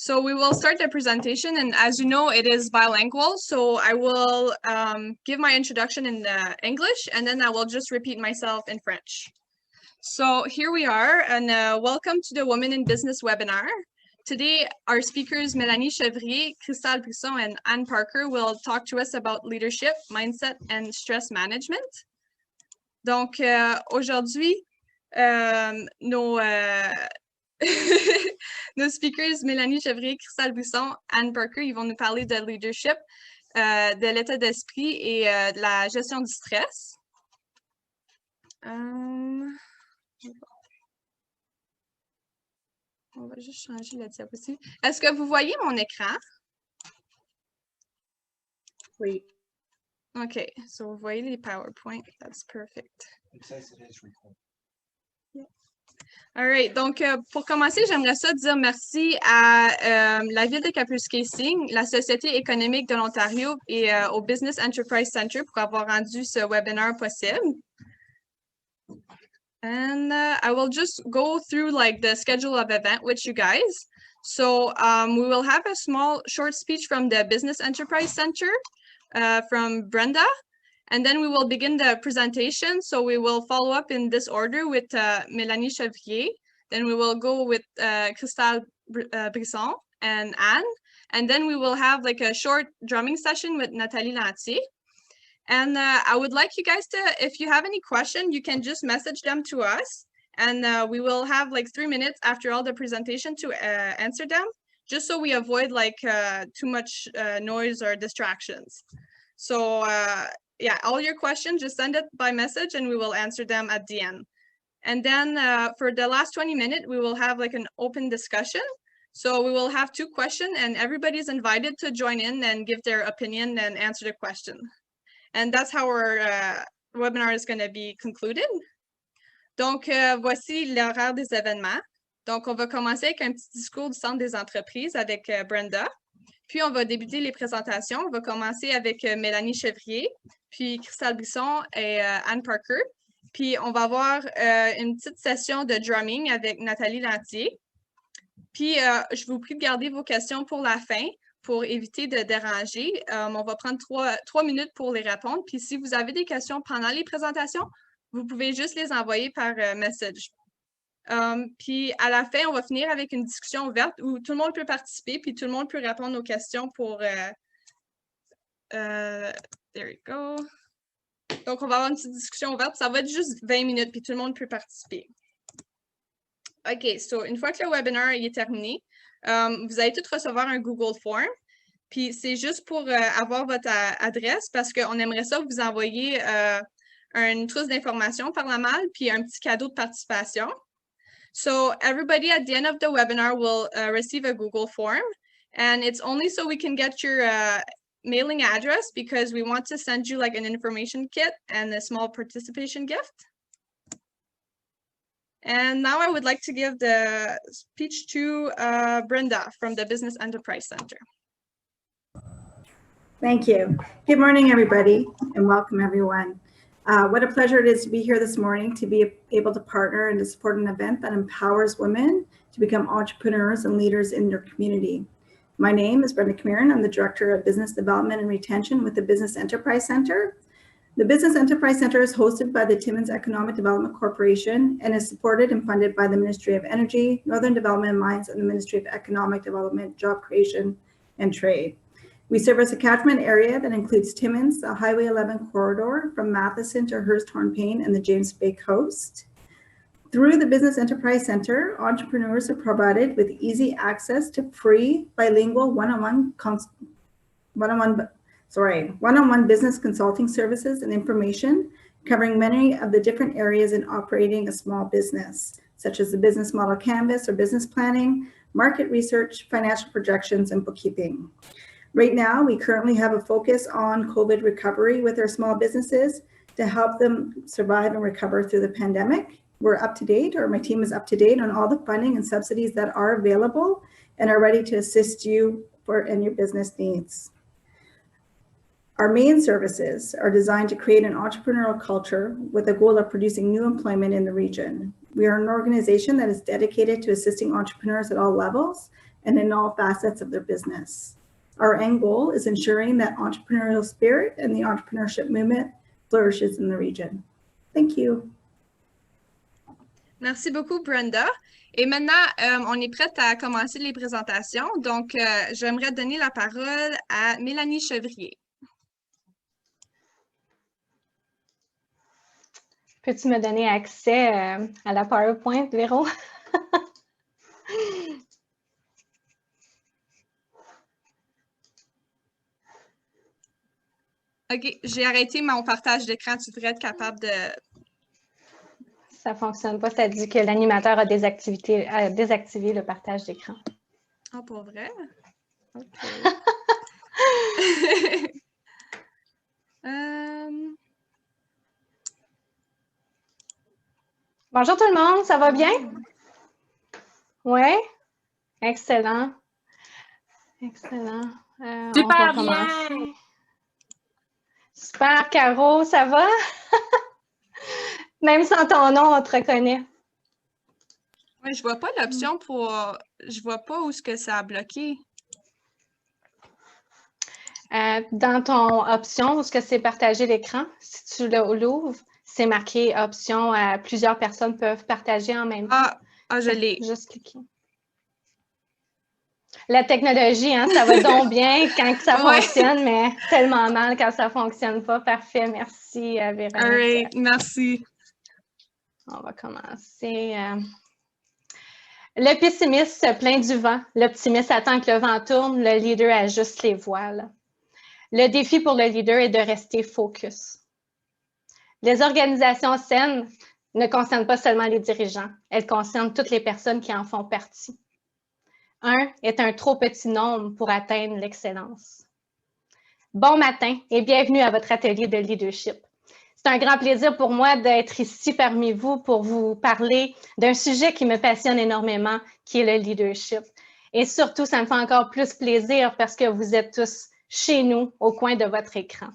So we will start the presentation, and as you know, it is bilingual. So I will give my introduction in English, and then I will just repeat myself in French. So here we are, and welcome to the Women in Business webinar. Today, our speakers, Mélanie Chevrier, Cristal Brisson, and Anne Parker will talk to us about leadership, mindset, and stress management. Donc, aujourd'hui, nos speakers, Mélanie Chevrier, Cristal Brisson, Anne Parker, ils vont nous parler de leadership, de l'état d'esprit et de la gestion du stress. On va juste changer la diapositive. Est-ce que vous voyez mon écran? Oui. OK, so vous voyez les PowerPoint. That's perfect. It says it is recorded. All right. Donc, pour commencer, j'aimerais ça dire merci à la Ville de Kapuskasing, la Société économique de l'Ontario et au Business Enterprise Center pour avoir rendu ce webinaire possible. And I will just go through like the schedule of event with you guys. So we will have a short speech from the Business Enterprise Center from Brenda. And then we will begin the presentation. So we will follow up in this order with Mélanie Chevrier. Then we will go with Cristal Brisson and Anne. And then we will have like a short drumming session with Nathalie Lantier. And I would like you guys to, if you have any question, you can just message them to us. And we will have like 3 minutes after all the presentation to answer them, just so we avoid like too much noise or distractions. So yeah, all your questions, just send it by message and we will answer them at the end. And then for the last 20 minutes, we will have like an open discussion. So we will have 2 questions and everybody's invited to join in and give their opinion and answer the question. And that's how our webinar is going to be concluded. Donc, voici l'horaire des événements. Donc, on va commencer avec un petit discours du Centre des entreprises avec Brenda. Puis, on va débuter les présentations. On va commencer avec Mélanie Chevrier, puis Cristal Brisson et Anne Parker. Puis, on va avoir une petite session de drumming avec Nathalie Lantier. Puis, je vous prie de garder vos questions pour la fin pour éviter de déranger. On va prendre 3 minutes pour les répondre. Puis, si vous avez des questions pendant les présentations, vous pouvez juste les envoyer par message. Puis à la fin, on va finir avec une discussion ouverte où tout le monde peut participer, puis tout le monde peut répondre aux questions pour... there we go. Donc, on va avoir une petite discussion ouverte. Ça va être juste 20 minutes, puis tout le monde peut participer. OK, so une fois que le webinaire est terminé, vous allez tous recevoir un Google Form. Puis c'est juste pour avoir votre adresse parce qu'on aimerait ça vous envoyer une trousse d'informations par la malle, puis un petit cadeau de participation. So everybody at the end of the webinar will receive a Google form, and it's only so we can get your mailing address because we want to send you like an information kit and a small participation gift. And now I would like to give the speech to Brenda from the Business Enterprise Center. Thank you. Good morning, everybody, and welcome, everyone. What a pleasure it is to be here this morning to be able to partner and to support an event that empowers women to become entrepreneurs and leaders in their community. My name is Brenda Cameron. I'm the Director of Business Development and Retention with the Business Enterprise Center. The Business Enterprise Center is hosted by the Timmins Economic Development Corporation and is supported and funded by the Ministry of Energy, Northern Development and Mines, and the Ministry of Economic Development, Job Creation, and Trade. We service a catchment area that includes Timmins, the Highway 11 corridor from Matheson to Hurst-Hornpayne and the James Bay coast. Through the Business Enterprise Center, entrepreneurs are provided with easy access to free bilingual one-on-one business consulting services and information covering many of the different areas in operating a small business, such as the business model canvas or business planning, market research, financial projections, and bookkeeping. Right now, we currently have a focus on COVID recovery with our small businesses to help them survive and recover through the pandemic. We're up to date, or my team is up to date on all the funding and subsidies that are available and are ready to assist you in your business needs. Our main services are designed to create an entrepreneurial culture with the goal of producing new employment in the region. We are an organization that is dedicated to assisting entrepreneurs at all levels and in all facets of their business. Our end goal is ensuring that entrepreneurial spirit and the entrepreneurship movement flourishes in the region. Thank you. Merci beaucoup, Brenda. Et maintenant, on est prête à commencer les présentations. Donc, j'aimerais donner la parole à Mélanie Chevrier. Peux-tu me donner accès à la PowerPoint, Véro? OK, j'ai arrêté mon partage d'écran. Tu devrais être capable de... Ça ne fonctionne pas. Ça dit que l'animateur a désactivé le partage d'écran. Ah, pour vrai? OK. Bonjour tout le monde, ça va bien? Oui? Excellent. Excellent. Super bien! Super, Caro, ça va? Même sans ton nom, on te reconnaît. Oui, je vois pas l'option pour... Je vois pas où est-ce que ça a bloqué. Dans ton option, où est-ce que c'est partager l'écran? Si tu l'ouvres, c'est marqué option plusieurs personnes peuvent partager en même temps. Ah, je l'ai. Juste cliquer. La technologie, hein, ça va donc bien quand ça fonctionne, mais tellement mal quand ça ne fonctionne pas. Parfait, merci Véronique. All right, merci. On va commencer. Le pessimiste se plaint du vent. L'optimiste attend que le vent tourne. Le leader ajuste les voiles. Le défi pour le leader est de rester focus. Les organisations saines ne concernent pas seulement les dirigeants. Elles concernent toutes les personnes qui en font partie. 1 est un trop petit nombre pour atteindre l'excellence. Bon matin et bienvenue à votre atelier de leadership. C'est un grand plaisir pour moi d'être ici parmi vous pour vous parler d'un sujet qui me passionne énormément, qui est le leadership. Et surtout, ça me fait encore plus plaisir parce que vous êtes tous chez nous, au coin de votre écran.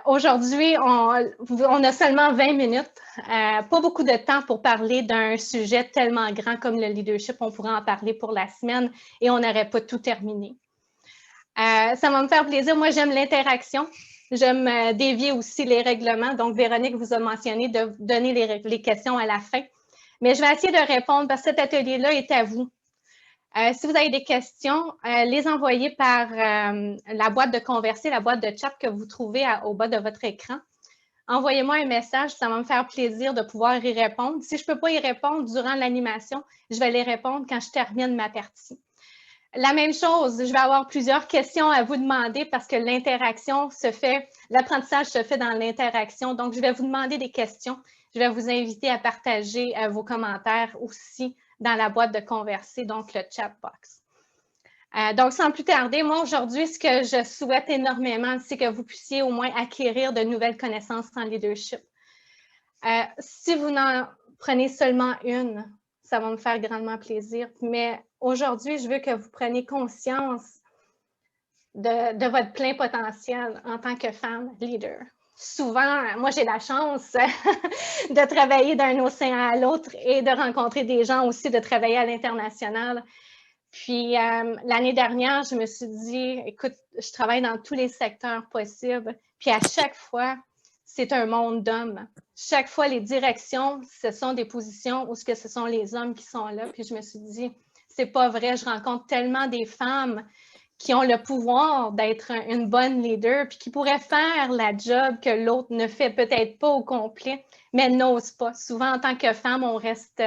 Aujourd'hui, on a seulement 20 minutes, pas beaucoup de temps pour parler d'un sujet tellement grand comme le leadership. On pourrait en parler pour la semaine et on n'aurait pas tout terminé. Ça va me faire plaisir. Moi, j'aime l'interaction. J'aime dévier aussi les règlements. Donc, Véronique vous a mentionné de donner les questions à la fin. Mais je vais essayer de répondre parce que cet atelier-là est à vous. Si vous avez des questions, les envoyez par la boîte de converser, la boîte de chat que vous trouvez au bas de votre écran. Envoyez-moi un message, ça va me faire plaisir de pouvoir y répondre. Si je ne peux pas y répondre durant l'animation, je vais les répondre quand je termine ma partie. La même chose, je vais avoir plusieurs questions à vous demander parce que l'interaction se fait, l'apprentissage se fait dans l'interaction. Donc, je vais vous demander des questions. Je vais vous inviter à partager vos commentaires aussi dans la boîte de converser, donc le chat box. Donc, sans plus tarder, moi, aujourd'hui, ce que je souhaite énormément, c'est que vous puissiez au moins acquérir de nouvelles connaissances en leadership. Si vous n'en prenez seulement une, ça va me faire grandement plaisir. Mais aujourd'hui, je veux que vous preniez conscience de votre plein potentiel en tant que femme leader. Souvent, moi, j'ai la chance de travailler d'un océan à l'autre et de rencontrer des gens aussi, de travailler à l'international. Puis, l'année dernière, je me suis dit, écoute, je travaille dans tous les secteurs possibles. Puis, à chaque fois, c'est un monde d'hommes. Chaque fois, les directions, ce sont des positions où ce sont les hommes qui sont là. Puis, je me suis dit, c'est pas vrai, je rencontre tellement des femmes qui ont le pouvoir d'être une bonne leader, puis qui pourraient faire la job que l'autre ne fait peut-être pas au complet, mais n'ose pas. Souvent, en tant que femme, on reste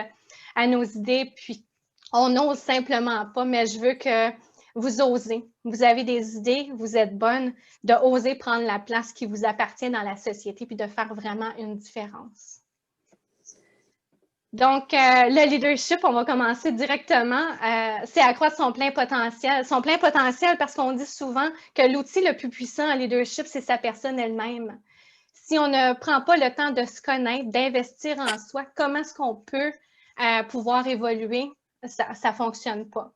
à nos idées, puis on n'ose simplement pas, mais je veux que vous osez. Vous avez des idées, vous êtes bonne, de oser prendre la place qui vous appartient dans la société, puis de faire vraiment une différence. Donc, le leadership, on va commencer directement. C'est accroître son plein potentiel. Son plein potentiel parce qu'on dit souvent que l'outil le plus puissant en leadership, c'est sa personne elle-même. Si on ne prend pas le temps de se connaître, d'investir en soi, comment est-ce qu'on peut pouvoir évoluer? Ça ne fonctionne pas.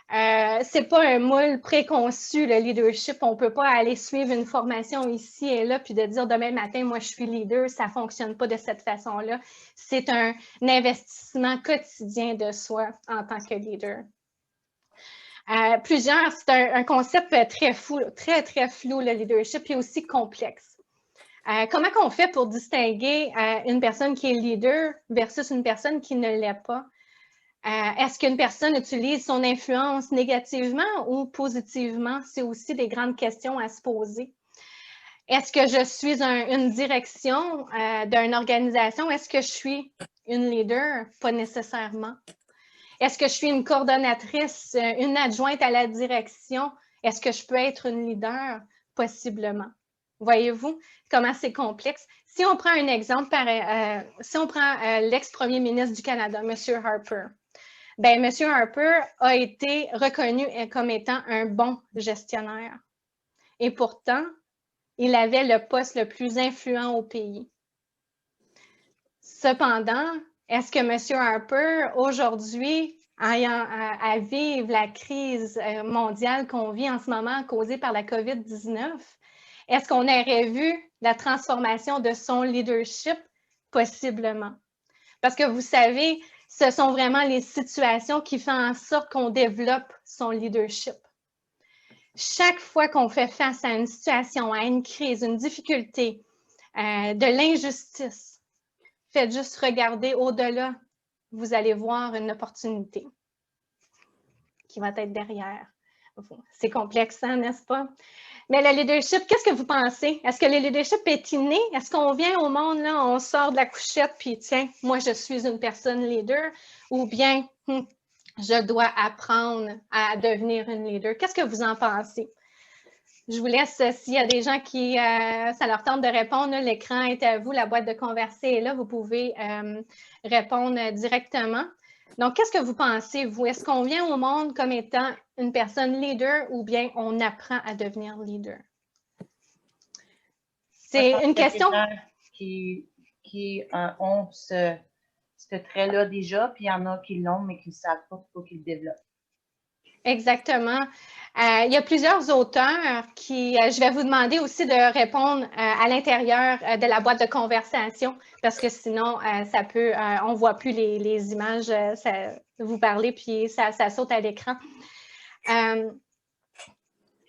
Ce n'est pas un moule préconçu, le leadership. On ne peut pas aller suivre une formation ici et là puis de dire demain matin, moi, je suis leader. Ça ne fonctionne pas de cette façon-là. C'est un investissement quotidien de soi en tant que leader. C'est un concept très flou, très flou, le leadership, et aussi complexe. Comment on fait pour distinguer une personne qui est leader versus une personne qui ne l'est pas? Est-ce qu'une personne utilise son influence négativement ou positivement? C'est aussi des grandes questions à se poser. Est-ce que je suis une direction d'une organisation? Est-ce que je suis une leader? Pas nécessairement. Est-ce que je suis une coordonnatrice, une adjointe à la direction? Est-ce que je peux être une leader? Possiblement. Voyez-vous comment c'est complexe? Si on prend un exemple, si on prend l'ex-premier ministre du Canada, M. Harper, bien, M. Harper a été reconnu comme étant un bon gestionnaire. Et pourtant, il avait le poste le plus influent au pays. Cependant, est-ce que M. Harper, aujourd'hui, à vivre la crise mondiale qu'on vit en ce moment causée par la COVID-19, est-ce qu'on aurait vu la transformation de son leadership? Possiblement. Parce que vous savez, ce sont vraiment les situations qui font en sorte qu'on développe son leadership. Chaque fois qu'on fait face à une situation, à une crise, une difficulté, de l'injustice, faites juste regarder au-delà. Vous allez voir une opportunité qui va être derrière. C'est complexe, hein, n'est-ce pas? Mais le leadership, qu'est-ce que vous pensez? Est-ce que le leadership est inné? Est-ce qu'on vient au monde, là, on sort de la couchette, puis tiens, moi, je suis une personne leader, ou bien, je dois apprendre à devenir une leader? Qu'est-ce que vous en pensez? Je vous laisse, s'il y a des gens qui, ça leur tente de répondre, l'écran est à vous, la boîte de converser est là, vous pouvez répondre directement. Donc, qu'est-ce que vous pensez, vous? Est-ce qu'on vient au monde comme étant une personne leader ou bien on apprend à devenir leader? C'est une question... qui ont ce trait-là déjà, puis il y en a qui l'ont, mais qui ne savent pas pour qu'ils le développent. Exactement. Il y a plusieurs auteurs qui, je vais vous demander aussi de répondre à l'intérieur de la boîte de conversation parce que sinon, ça peut, on ne voit plus les images, vous parlez, puis ça saute à l'écran.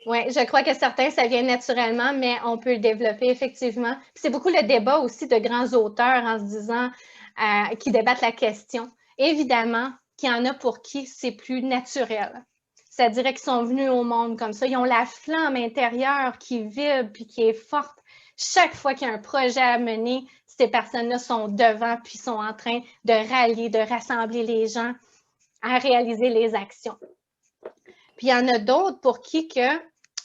Oui, je crois que certains, ça vient naturellement, mais on peut le développer effectivement. C'est beaucoup le débat aussi de grands auteurs en se disant, qui débattent la question. Évidemment qu'il y en a pour qui c'est plus naturel. C'est-à-dire qu'ils sont venus au monde comme ça. Ils ont la flamme intérieure qui vibre puis qui est forte. Chaque fois qu'il y a un projet à mener, ces personnes-là sont devant puis sont en train de rallier, de rassembler les gens à réaliser les actions. Puis il y en a d'autres pour qui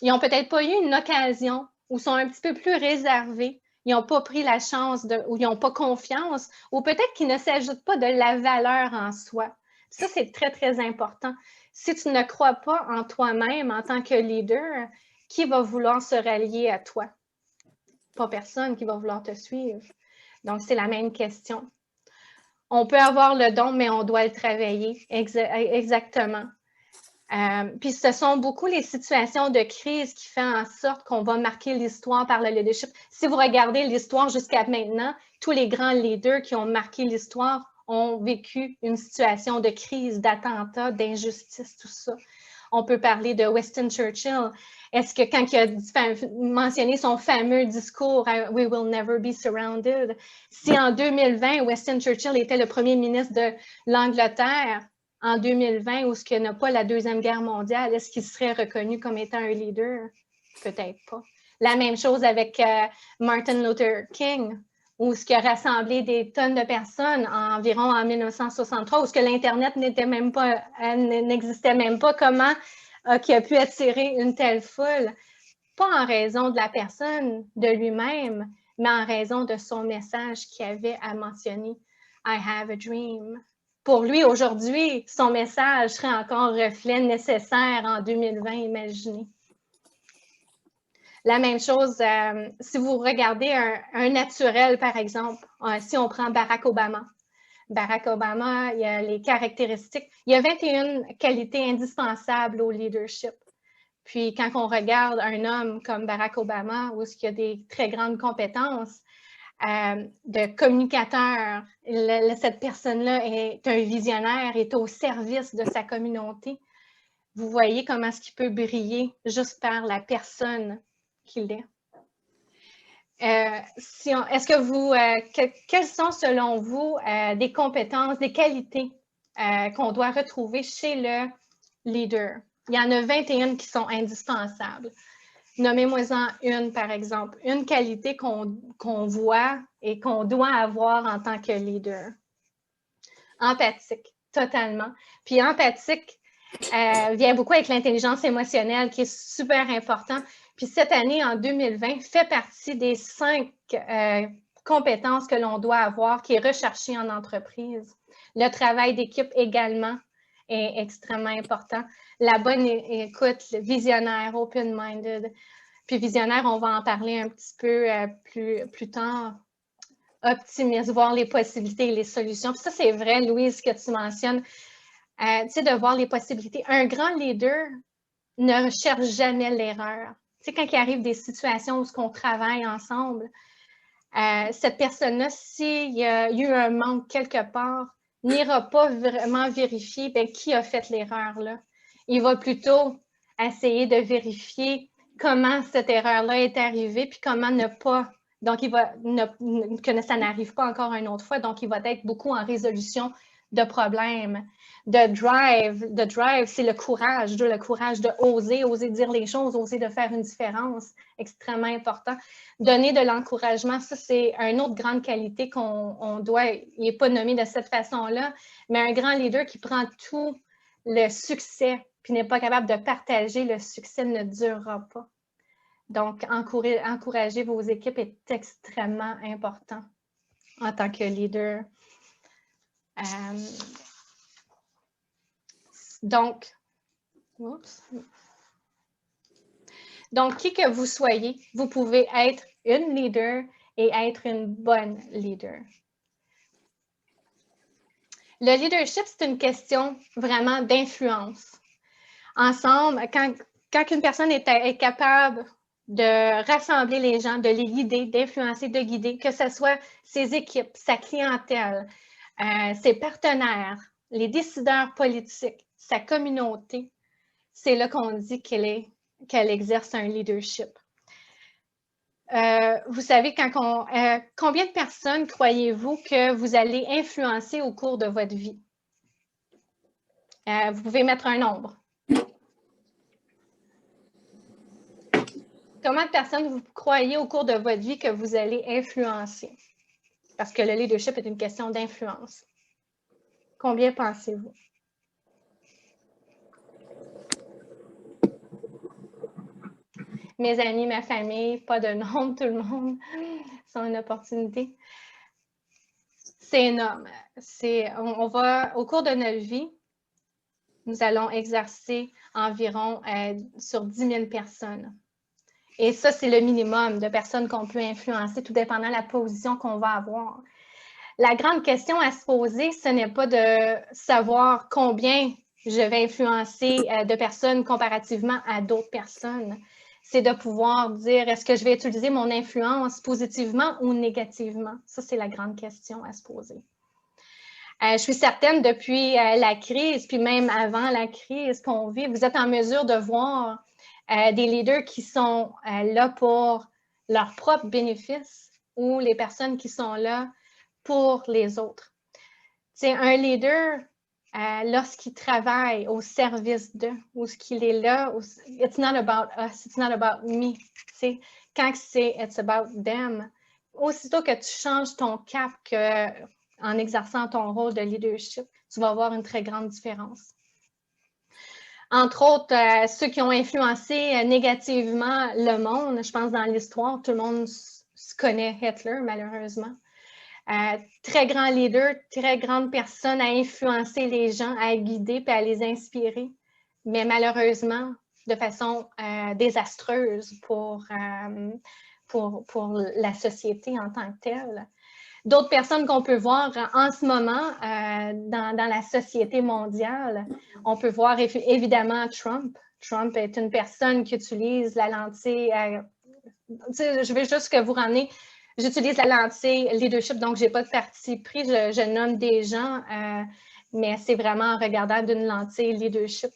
ils n'ont peut-être pas eu une occasion ou sont un petit peu plus réservés. Ils n'ont pas pris la chance ou ils n'ont pas confiance ou peut-être qu'ils ne s'ajoutent pas de la valeur en soi. Ça, c'est très, très important. Si tu ne crois pas en toi-même en tant que leader, qui va vouloir se rallier à toi? Pas personne qui va vouloir te suivre. Donc, c'est la même question. On peut avoir le don, mais on doit le travailler. Exactement. Puis, ce sont beaucoup les situations de crise qui font en sorte qu'on va marquer l'histoire par le leadership. Si vous regardez l'histoire jusqu'à maintenant, tous les grands leaders qui ont marqué l'histoire ont vécu une situation de crise, d'attentat, d'injustice, tout ça. On peut parler de Winston Churchill. Est-ce que quand il a mentionné son fameux discours « We will never be surrounded », si en 2020, Winston Churchill était le premier ministre de l'Angleterre, en 2020, où il n'y a pas la Deuxième Guerre mondiale, est-ce qu'il serait reconnu comme étant un leader? Peut-être pas. La même chose avec Martin Luther King, où ce qui a rassemblé des tonnes de personnes environ en 1963, où ce que l'Internet n'existait même pas, comment qui a pu attirer une telle foule, pas en raison de la personne, de lui-même, mais en raison de son message qu'il avait à mentionner. I have a dream. Pour lui, aujourd'hui, son message serait encore reflet nécessaire en 2020, imaginez. La même chose, si vous regardez un naturel, par exemple, si on prend Barack Obama. Barack Obama, il y a les caractéristiques. Il y a 21 qualités indispensables au leadership. Puis, quand on regarde un homme comme Barack Obama, où il y a des très grandes compétences de communicateur, cette personne-là est un visionnaire, est au service de sa communauté. vous voyez comment est-ce qu'il peut briller juste par la personne qu'il est. Est-ce que vous, quelles sont selon vous des compétences, des qualités qu'on doit retrouver chez le leader? Il y en a 21 qui sont indispensables. Nommez-moi-en une, par exemple, une qualité qu'on voit et qu'on doit avoir en tant que leader. Empathique, totalement. Puis empathique vient beaucoup avec l'intelligence émotionnelle qui est super important. Puis cette année, en 2020, fait partie des 5 compétences que l'on doit avoir, qui est recherché en entreprise. Le travail d'équipe également est extrêmement important. La bonne écoute, le visionnaire, open-minded. Puis visionnaire, on va en parler un petit peu plus tard. Optimiste, voir les possibilités et les solutions. Puis ça, c'est vrai, Louise, que tu mentionnes. Tu sais, de voir les possibilités. Un grand leader ne recherche jamais l'erreur. Tu sais, quand il arrive des situations où on travaille ensemble, cette personne-là, s'il y a eu un manque quelque part, n'ira pas vraiment vérifier qui a fait l'erreur là. Il va plutôt essayer de vérifier comment cette erreur-là est arrivée, puis comment ne pas. Donc, que ça n'arrive pas encore une autre fois. Donc, il va être beaucoup en résolution de problèmes. De drive, c'est le courage de oser dire les choses, oser de faire une différence, extrêmement important. Donner de l'encouragement, ça, c'est une autre grande qualité qu'on doit, il n'est pas nommé de cette façon-là, mais un grand leader qui prend tout le succès puis n'est pas capable de partager, le succès ne durera pas. Donc, encourager vos équipes est extrêmement important en tant que leader. Donc, qui que vous soyez, vous pouvez être une leader et être une bonne leader. Le leadership, c'est une question vraiment d'influence. Ensemble, quand une personne est capable de rassembler les gens, de les guider, d'influencer, de guider, que ce soit ses équipes, sa clientèle, ses partenaires, les décideurs politiques, sa communauté, c'est là qu'on dit qu'elle exerce un leadership. Vous savez, combien de personnes croyez-vous que vous allez influencer au cours de votre vie? Vous pouvez mettre un nombre. Combien de personnes vous croyez au cours de votre vie que vous allez influencer? Parce que le leadership est une question d'influence. Combien pensez-vous? Mes amis, ma famille, pas de nombre, tout le monde, c'est une opportunité. C'est énorme. On va, au cours de notre vie, nous allons exercer environ sur 10 000 personnes. Et ça, c'est le minimum de personnes qu'on peut influencer, tout dépendant de la position qu'on va avoir. La grande question à se poser, ce n'est pas de savoir combien je vais influencer de personnes comparativement à d'autres personnes. C'est de pouvoir dire, est-ce que je vais utiliser mon influence positivement ou négativement? Ça, c'est la grande question à se poser. Je suis certaine, depuis la crise, puis même avant la crise qu'on vit, vous êtes en mesure de voir des leaders qui sont là pour leurs propres bénéfices ou les personnes qui sont là pour les autres. C'est un leader, lorsqu'il travaille au service d'eux, ou ce qu'il est là, it's not about us, it's not about me. Quand c'est it's about them, aussitôt que tu changes ton cap en exerçant ton rôle de leadership, tu vas avoir une très grande différence. Entre autres, ceux qui ont influencé négativement le monde, je pense dans l'histoire, tout le monde se connaît Hitler, malheureusement. Très grand leader, très grande personne à influencer les gens, à guider et à les inspirer, mais malheureusement, de façon désastreuse pour la société en tant que telle. D'autres personnes qu'on peut voir en ce moment dans la société mondiale, on peut voir évidemment Trump. Trump est une personne qui utilise la lentille. Je veux juste que vous ramenez. J'utilise la lentille leadership, donc je n'ai pas de parti pris. Je nomme des gens, mais c'est vraiment en regardant d'une lentille leadership.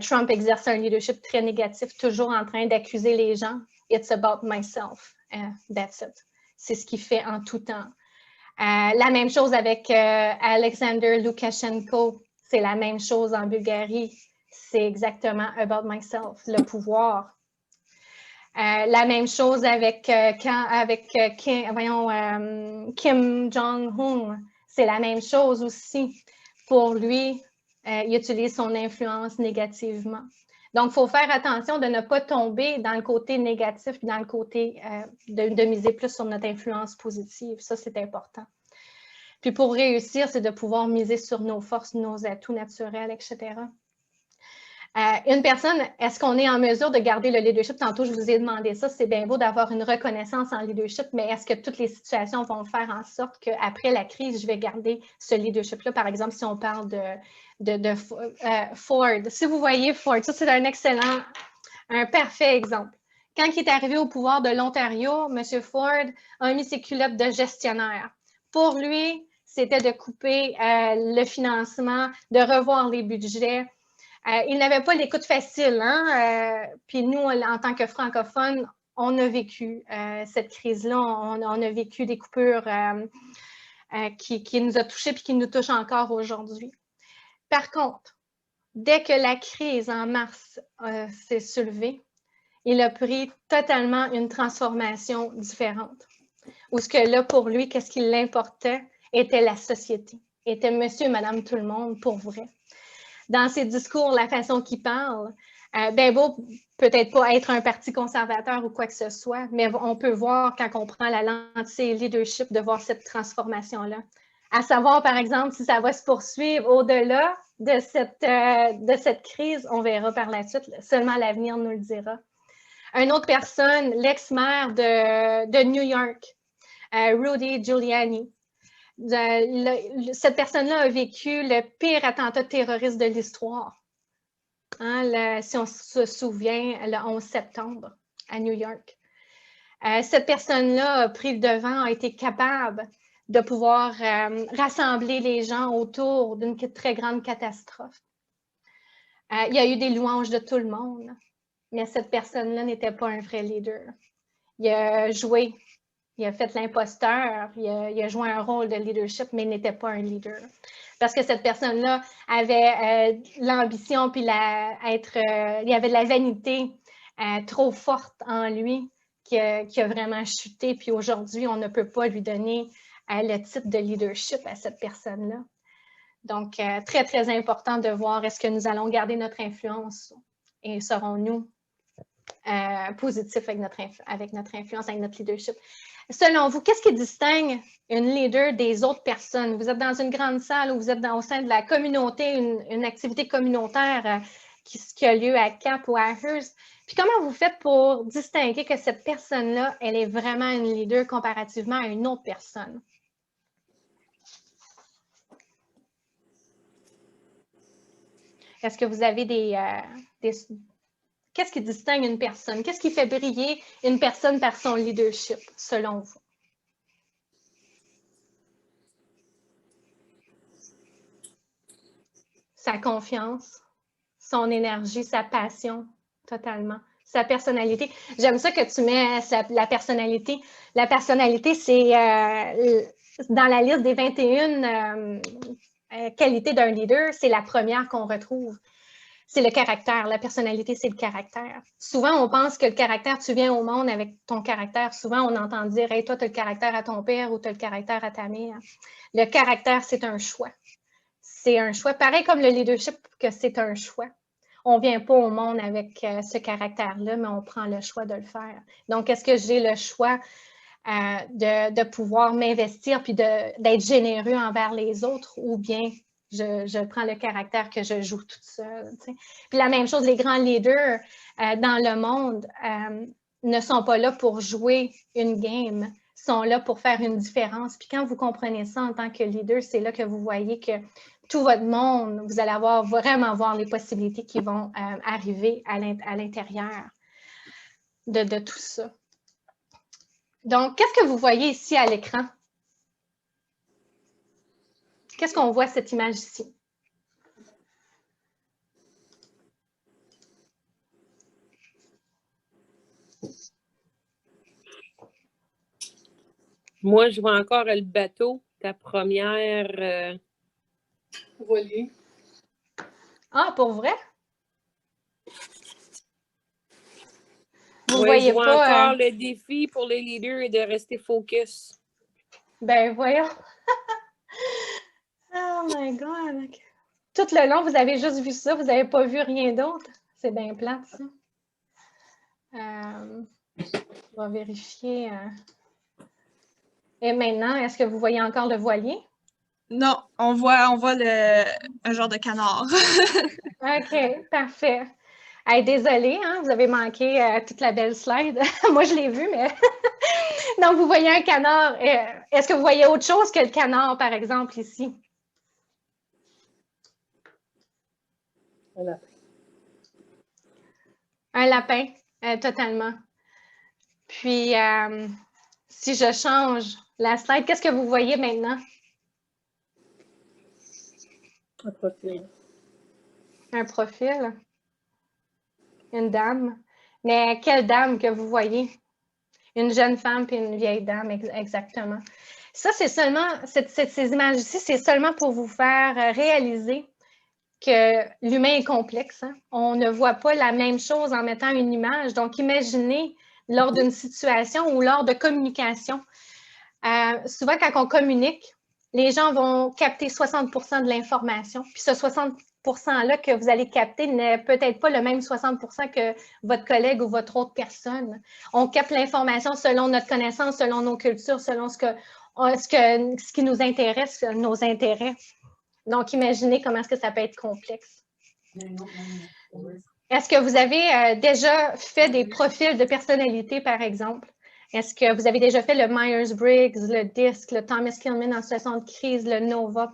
Trump exerce un leadership très négatif, toujours en train d'accuser les gens. It's about myself. That's it. C'est ce qu'il fait en tout temps. La même chose avec Alexander Loukachenko. C'est la même chose en Bulgarie. C'est exactement about myself, le pouvoir. La même chose avec, Kim Jong-un. C'est la même chose aussi. Pour lui, il utilise son influence négativement. Donc, il faut faire attention de ne pas tomber dans le côté négatif, dans le côté de miser plus sur notre influence positive. Ça, c'est important. Puis pour réussir, c'est de pouvoir miser sur nos forces, nos atouts naturels, etc. Une personne, est-ce qu'on est en mesure de garder le leadership? Tantôt, je vous ai demandé ça. C'est bien beau d'avoir une reconnaissance en leadership, mais est-ce que toutes les situations vont faire en sorte qu'après la crise, je vais garder ce leadership-là? Par exemple, si on parle de Ford. Si vous voyez Ford, ça, c'est un parfait exemple. Quand il est arrivé au pouvoir de l'Ontario, M. Ford a mis ses culottes de gestionnaire. Pour lui, c'était de couper le financement, de revoir les budgets. Il n'avait pas l'écoute facile, hein? Puis nous, en tant que francophones, on a vécu cette crise-là. On a vécu des coupures qui nous a touchés et qui nous touchent encore aujourd'hui. Par contre, dès que la crise en mars s'est soulevée, il a pris totalement une transformation différente. Où ce que là, pour lui, qu'est-ce qui l'importait était la société, était monsieur et madame tout le monde pour vrai. Dans ses discours, la façon qu'il parle, bien beau peut-être pas être un parti conservateur ou quoi que ce soit, mais on peut voir quand on prend la lentille leadership de voir cette transformation-là. À savoir, par exemple, si ça va se poursuivre au-delà de cette crise, on verra par la suite. Seulement l'avenir nous le dira. Une autre personne, l'ex-maire de New York, Rudy Giuliani. Cette personne-là a vécu le pire attentat terroriste de l'histoire. Hein, si on se souvient, le 11 septembre à New York. Cette personne-là a pris le devant, a été capable de pouvoir rassembler les gens autour d'une très grande catastrophe. Il y a eu des louanges de tout le monde, mais cette personne-là n'était pas un vrai leader. Il a joué. Il a fait l'imposteur, il a joué un rôle de leadership, mais il n'était pas un leader. Parce que cette personne-là avait l'ambition, puis il y avait de la vanité trop forte en lui qui a vraiment chuté. Puis aujourd'hui, on ne peut pas lui donner le titre de leadership à cette personne-là. Donc, très, très important de voir est-ce que nous allons garder notre influence et serons-nous positifs avec notre influence, avec notre leadership. Selon vous, qu'est-ce qui distingue une leader des autres personnes? Vous êtes dans une grande salle ou vous êtes au sein de la communauté, une activité communautaire qui a lieu à Cap ou à Hearst. Puis comment vous faites pour distinguer que cette personne-là, elle est vraiment une leader comparativement à une autre personne? Est-ce que vous avez Qu'est-ce qui distingue une personne? Qu'est-ce qui fait briller une personne par son leadership, selon vous? Sa confiance, son énergie, sa passion, totalement. Sa personnalité. J'aime ça que tu mets la personnalité. La personnalité, c'est dans la liste des 21 qualités d'un leader, c'est la première qu'on retrouve. C'est le caractère. La personnalité, c'est le caractère. Souvent, on pense que le caractère, tu viens au monde avec ton caractère. Souvent, on entend dire, hey, toi, tu as le caractère à ton père ou tu as le caractère à ta mère. Le caractère, c'est un choix. C'est un choix. Pareil comme le leadership, que c'est un choix. On ne vient pas au monde avec ce caractère-là, mais on prend le choix de le faire. Donc, est-ce que j'ai le choix de pouvoir m'investir puis d'être généreux envers les autres ou bien je prends le caractère que je joue toute seule. T'sais. Puis la même chose, les grands leaders dans le monde ne sont pas là pour jouer une game, sont là pour faire une différence. Puis quand vous comprenez ça en tant que leader, c'est là que vous voyez que tout votre monde, vous allez vraiment voir les possibilités qui vont arriver à l'intérieur de tout ça. Donc, qu'est-ce que vous voyez ici à l'écran? Qu'est-ce qu'on voit, cette image ici? Moi, je vois encore le bateau, ta première voilier. Ah, pour vrai? Vous Oui, voyez je vois pas... encore le défi pour les leaders et de rester focus. Ben, voyons. Oh my God. OK. Tout le long, vous avez juste vu ça, vous n'avez pas vu rien d'autre. C'est bien plate, ça. On va vérifier. Et maintenant, est-ce que vous voyez encore le voilier? Non, on voit un genre de canard. OK, parfait. Hey, désolée, hein, vous avez manqué toute la belle slide. Moi, je l'ai vu, mais... Donc, vous voyez un canard. Est-ce que vous voyez autre chose que le canard, par exemple, ici? Un lapin. Un lapin, totalement. Puis, si je change la slide, qu'est-ce que vous voyez maintenant? Un profil. Un profil. Une dame. Mais quelle dame que vous voyez? Une jeune femme puis une vieille dame, exactement. Ça, c'est seulement, ces images ici, c'est seulement pour vous faire réaliser que l'humain est complexe. Hein? On ne voit pas la même chose en mettant une image. Donc, imaginez lors d'une situation ou lors de communication. Souvent, quand on communique, les gens vont capter 60% de l'information. Puis ce 60%-là que vous allez capter n'est peut-être pas le même 60% que votre collègue ou votre autre personne. On capte l'information selon notre connaissance, selon nos cultures, selon ce qui nous intéresse, nos intérêts. Donc, imaginez comment est-ce que ça peut être complexe. Est-ce que vous avez déjà fait des profils de personnalité, par exemple? Est-ce que vous avez déjà fait le Myers-Briggs, le DISC, le Thomas Kilmann en situation de crise, le NOVA?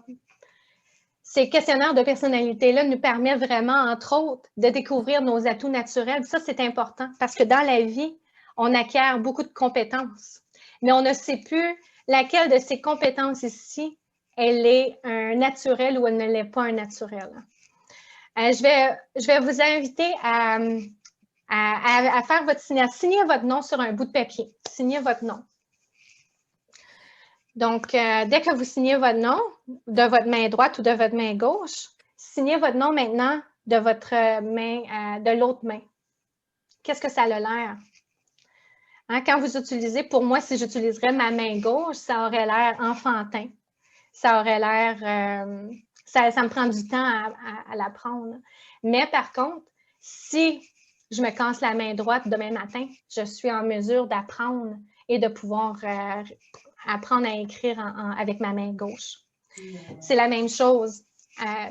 Ces questionnaires de personnalité-là nous permettent vraiment, entre autres, de découvrir nos atouts naturels. Ça, c'est important parce que dans la vie, on acquiert beaucoup de compétences, mais on ne sait plus laquelle de ces compétences ici, elle est un naturel ou elle ne l'est pas un naturel. Je vais vous inviter à faire votre signal. Signez votre nom sur un bout de papier. Signez votre nom. Donc, dès que vous signez votre nom de votre main droite ou de votre main gauche, signez votre nom maintenant de votre main, de l'autre main. Qu'est-ce que ça a l'air? Hein, quand vous utilisez, pour moi, si j'utiliserais ma main gauche, ça aurait l'air enfantin. Ça aurait l'air... ça me prend du temps à l'apprendre. Mais par contre, si je me casse la main droite demain matin, je suis en mesure d'apprendre et de pouvoir apprendre à écrire avec ma main gauche. C'est la même chose.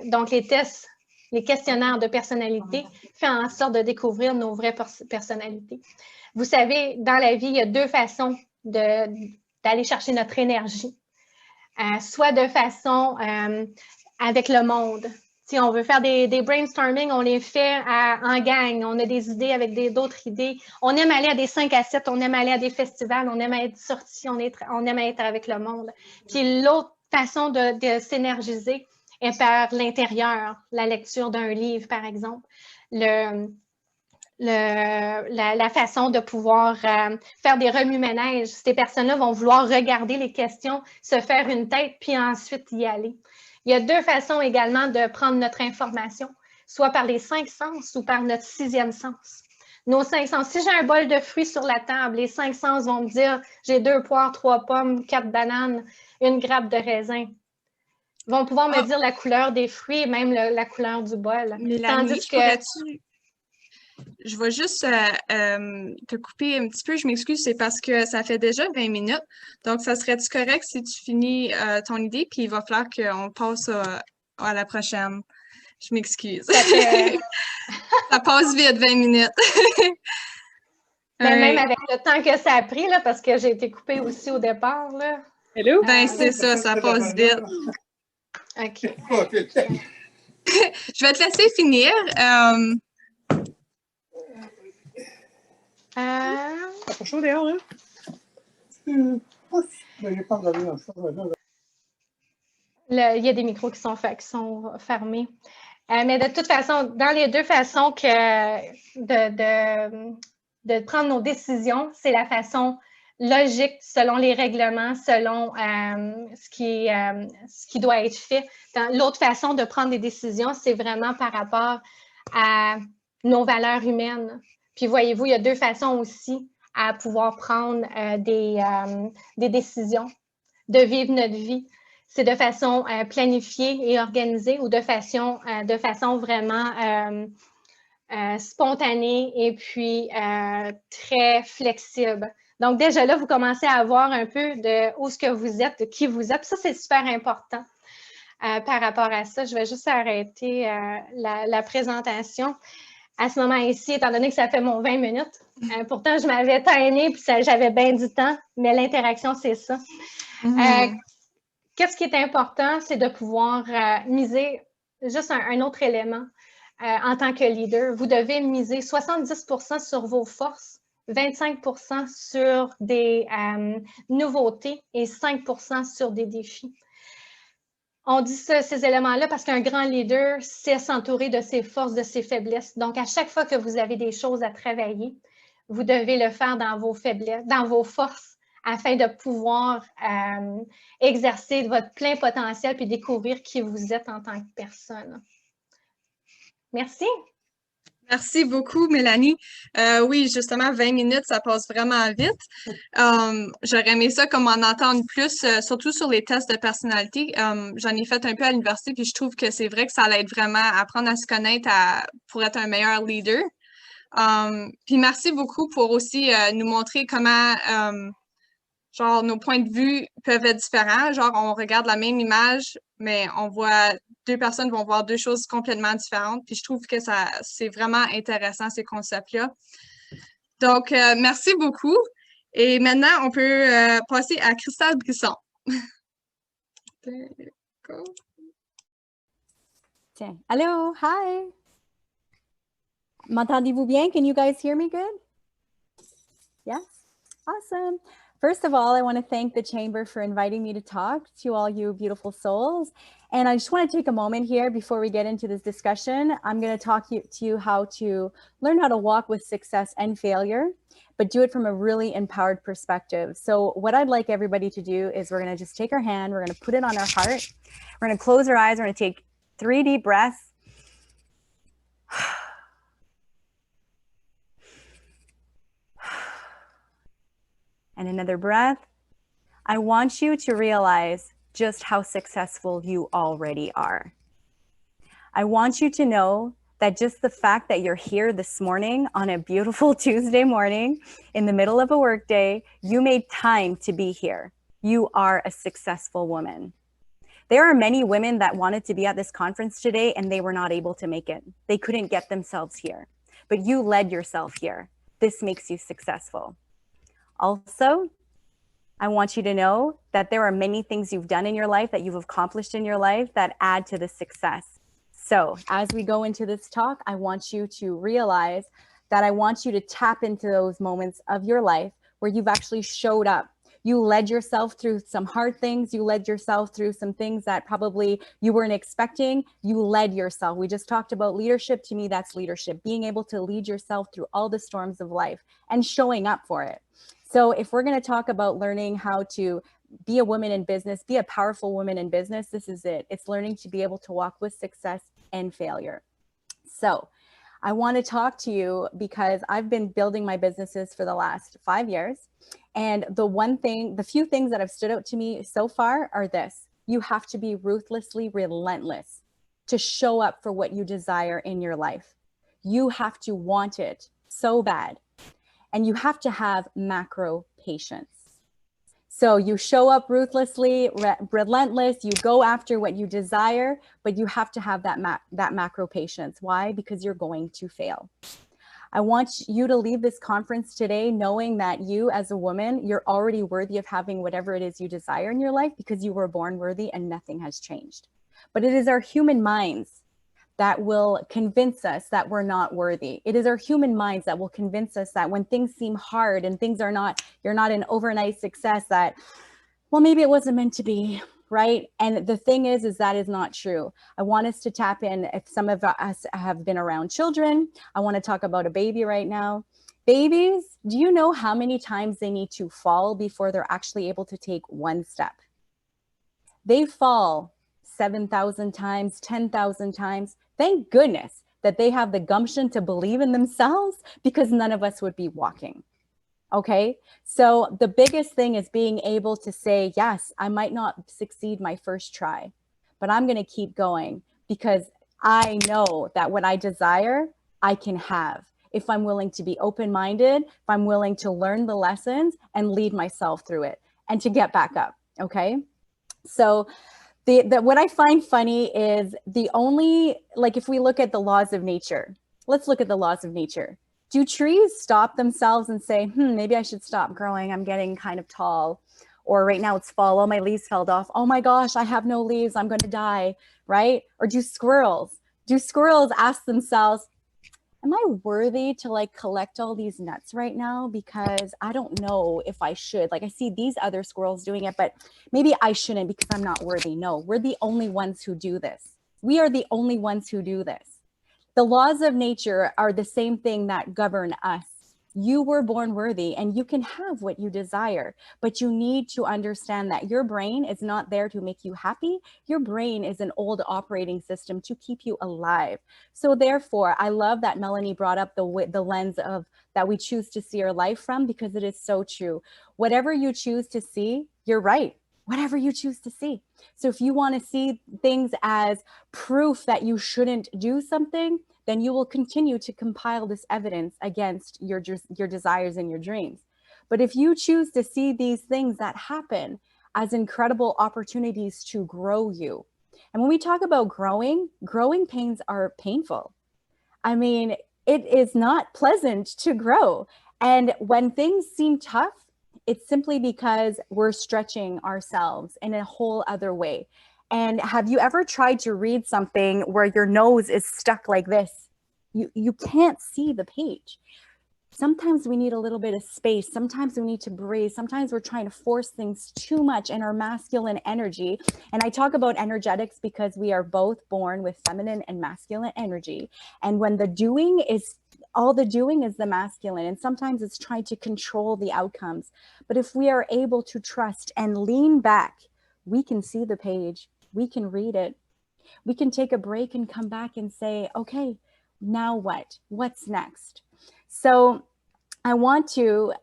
Donc, les tests, les questionnaires de personnalité font en sorte de découvrir nos vraies personnalités. Vous savez, dans la vie, il y a deux façons d'aller chercher notre énergie. Soit de façon avec le monde. Si on veut faire des brainstorming, on les fait en gang. On a des idées avec d'autres idées. On aime aller à des 5 à 7, on aime aller à des festivals, on aime être sorti, on aime être avec le monde. Puis l'autre façon de s'énergiser est par l'intérieur, la lecture d'un livre, par exemple. La façon de pouvoir faire des remue-ménages. Ces personnes-là vont vouloir regarder les questions, se faire une tête, puis ensuite y aller. Il y a deux façons également de prendre notre information, soit par les 5 sens ou par notre 6e sens. Nos 5 sens, si j'ai un bol de fruits sur la table, les 5 sens vont me dire j'ai 2 poires, 3 pommes, 4 bananes, une grappe de raisin. Ils vont pouvoir me dire la couleur des fruits et même la couleur du bol. Mélanie, Tandis que... Je vais juste te couper un petit peu, je m'excuse, c'est parce que ça fait déjà 20 minutes. Donc, ça serait-tu correct si tu finis ton idée, puis il va falloir qu'on passe à la prochaine. Je m'excuse. Ça passe vite, 20 minutes. Mais même avec le temps que ça a pris, là, parce que j'ai été coupée aussi au départ. Là. Hello? Ben, c'est ça passe vite. OK. Je vais te laisser finir. C'est pas chaud dehors, hein? Il y a des micros qui sont fermés. Mais de toute façon, dans les deux façons de prendre nos décisions, c'est la façon logique, selon les règlements, selon ce qui doit être fait. L'autre façon de prendre des décisions, c'est vraiment par rapport à nos valeurs humaines. Puis voyez-vous, il y a deux façons aussi à pouvoir prendre des décisions, de vivre notre vie. C'est de façon planifiée et organisée ou de façon vraiment spontanée et puis très flexible. Donc, déjà là, vous commencez à voir un peu de où est-ce que vous êtes, de qui vous êtes. Ça, c'est super important par rapport à ça. Je vais juste arrêter la présentation. À ce moment ici, étant donné que ça fait mon 20 minutes, pourtant, je m'avais taillé puis j'avais bien du temps, mais l'interaction, c'est ça. Qu'est-ce qui est important, c'est de pouvoir miser juste un autre élément en tant que leader. Vous devez miser 70% sur vos forces, 25% sur des nouveautés et 5% sur des défis. On dit ces éléments-là parce qu'un grand leader sait s'entourer de ses forces, de ses faiblesses. Donc, à chaque fois que vous avez des choses à travailler, vous devez le faire dans vos faiblesses, dans vos forces, afin de pouvoir exercer votre plein potentiel puis découvrir qui vous êtes en tant que personne. Merci. Merci beaucoup, Mélanie. Oui, justement, 20 minutes, ça passe vraiment vite. J'aurais aimé ça comme en entendre plus, surtout sur les tests de personnalité. J'en ai fait un peu à l'université, puis je trouve que c'est vrai que ça l'aide vraiment à apprendre à se connaître pour être un meilleur leader. Puis merci beaucoup pour aussi nous montrer comment genre, nos points de vue peuvent être différents. Genre, on regarde la même image, mais on voit deux personnes vont voir deux choses complètement différentes. Puis je trouve que c'est vraiment intéressant, ces concepts-là. Donc, merci beaucoup. Et maintenant, on peut passer à Christelle Brisson. Tiens. Hello, hi. M'entendez-vous bien? Can you guys hear me good? Yes? Awesome. First of all, I want to thank the Chamber for inviting me to talk to all you beautiful souls. And I just want to take a moment here before we get into this discussion. I'm going to talk to you how to learn how to walk with success and failure, but do it from a really empowered perspective. So what I'd like everybody to do is we're going to just take our hand, we're going to put it on our heart, we're going to close our eyes, we're going to take 3 deep breaths. And another breath. I want you to realize just how successful you already are. I want you to know that just the fact that you're here this morning on a beautiful Tuesday morning in the middle of a workday, you made time to be here. You are a successful woman. There are many women that wanted to be at this conference today and they were not able to make it. They couldn't get themselves here, but you led yourself here. This makes you successful. Also, I want you to know that there are many things you've done in your life, that you've accomplished in your life that add to the success. So as we go into this talk, I want you to realize that I want you to tap into those moments of your life where you've actually showed up. You led yourself through some hard things. You led yourself through some things that probably you weren't expecting. You led yourself. We just talked about leadership. To me, that's leadership, being able to lead yourself through all the storms of life and showing up for it. So if we're going to talk about learning how to be a woman in business, be a powerful woman in business, this is it. It's learning to be able to walk with success and failure. So I want to talk to you because I've been building my businesses for the last 5 years. And the few things that have stood out to me so far are this: you have to be ruthlessly relentless to show up for what you desire in your life. You have to want it so bad. And you have to have macro patience. So you show up ruthlessly, relentless, you go after what you desire, but you have to have that macro patience. Why? Because you're going to fail. I want you to leave this conference today knowing that you as a woman, you're already worthy of having whatever it is you desire in your life because you were born worthy and nothing has changed. But it is our human minds that will convince us that we're not worthy. It is our human minds that will convince us that when things seem hard and things are not, you're not an overnight success, that, well, maybe it wasn't meant to be, right? And the thing is that is not true. I want us to tap in. If some of us have been around children, I want to talk about a baby right now. Babies, do you know how many times they need to fall before they're actually able to take one step? They fall 7,000 times, 10,000 times. Thank goodness that they have the gumption to believe in themselves, because none of us would be walking. Okay, so the biggest thing is being able to say, yes, I might not succeed my first try, but I'm going to keep going, because I know that what I desire, I can have, if I'm willing to be open-minded, if I'm willing to learn the lessons and lead myself through it and to get back up. Okay, so what I find funny is like if we look at the laws of nature, let's look at the laws of nature. Do trees stop themselves and say, maybe I should stop growing, I'm getting kind of tall, or right now it's fall, all my leaves fell off, oh my gosh, I have no leaves, I'm going to die, right? Or do squirrels ask themselves, am I worthy to like collect all these nuts right now? Because I don't know if I should. Like I see these other squirrels doing it, but maybe I shouldn't because I'm not worthy. No, we're the only ones who do this. We are the only ones who do this. The laws of nature are the same thing that govern us. You were born worthy and you can have what you desire, but you need to understand that your brain is not there to make you happy. Your brain is an old operating system to keep you alive. So therefore, I love that Melanie brought up the lens of that we choose to see our life from, because it is so true. Whatever you choose to see, you're right. Whatever you choose to see. So if you want to see things as proof that you shouldn't do something, then you will continue to compile this evidence against your desires and your dreams. But if you choose to see these things that happen as incredible opportunities to grow you, and when we talk about growing pains are painful. I mean, it is not pleasant to grow. And when things seem tough, it's simply because we're stretching ourselves in a whole other way. And have you ever tried to read something where your nose is stuck like this? You can't see the page. Sometimes we need a little bit of space. Sometimes we need to breathe. Sometimes we're trying to force things too much in our masculine energy. And I talk about energetics because we are both born with feminine and masculine energy. And when all the doing is the masculine, and sometimes it's trying to control the outcomes. But if we are able to trust and lean back, we can see the page, we can read it, we can take a break and come back and say, okay, now what? What's next? So I want to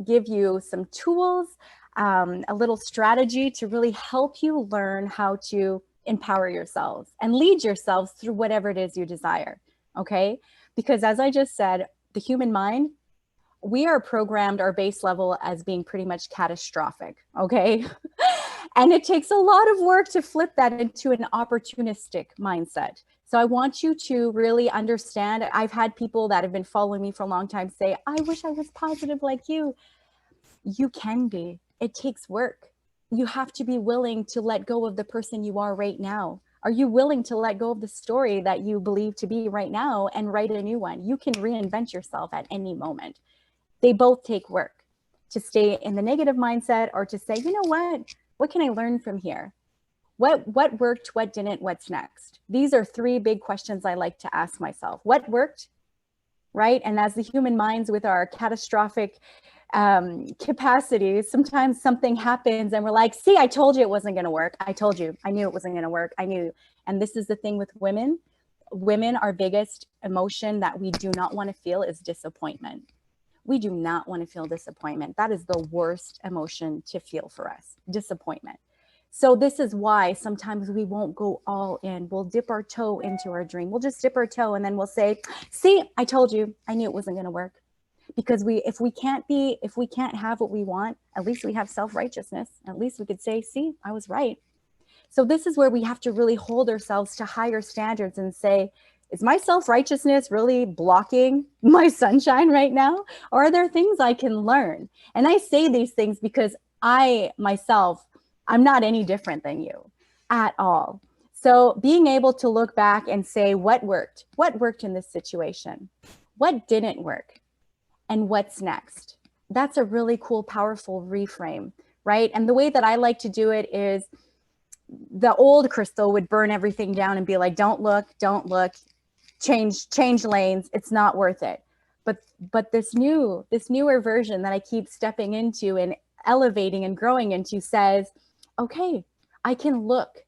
give you some tools, a little strategy to really help you learn how to empower yourselves and lead yourselves through whatever it is you desire, okay? Because as I just said, the human mind, we are programmed our base level as being pretty much catastrophic, okay? And it takes a lot of work to flip that into an opportunistic mindset. So I want you to really understand. I've had people that have been following me for a long time say, I wish I was positive like you. You can be. It takes work. You have to be willing to let go of the person you are right now. Are you willing to let go of the story that you believe to be right now and write a new one? You can reinvent yourself at any moment. They both take work, to stay in the negative mindset or to say, you know what can I learn from here? What worked, what didn't, what's next? These are three big questions I like to ask myself. What worked, right? And as the human minds with our catastrophic capacities, sometimes something happens and we're like, see, I told you it wasn't going to work. I told you, I knew it wasn't going to work. I knew. And this is the thing with women. Women, our biggest emotion that we do not want to feel is disappointment. We do not want to feel disappointment. That is the worst emotion to feel for us, disappointment. So this is why sometimes we won't go all in. We'll dip our toe into our dream. We'll just dip our toe and then we'll say, see, I told you, I knew it wasn't going to work. Because if we can't have what we want, at least we have self-righteousness. At least we could say, see, I was right. So this is where we have to really hold ourselves to higher standards and say, is my self-righteousness really blocking my sunshine right now? Or are there things I can learn? And I say these things because I myself, I'm not any different than you at all. So being able to look back and say, what worked in this situation? What didn't work? And what's next? That's a really cool, powerful reframe, right? And the way that I like to do it is the old Crystal would burn everything down and be like, don't look, change lanes. It's not worth it. But this newer version that I keep stepping into and elevating and growing into says, okay, I can look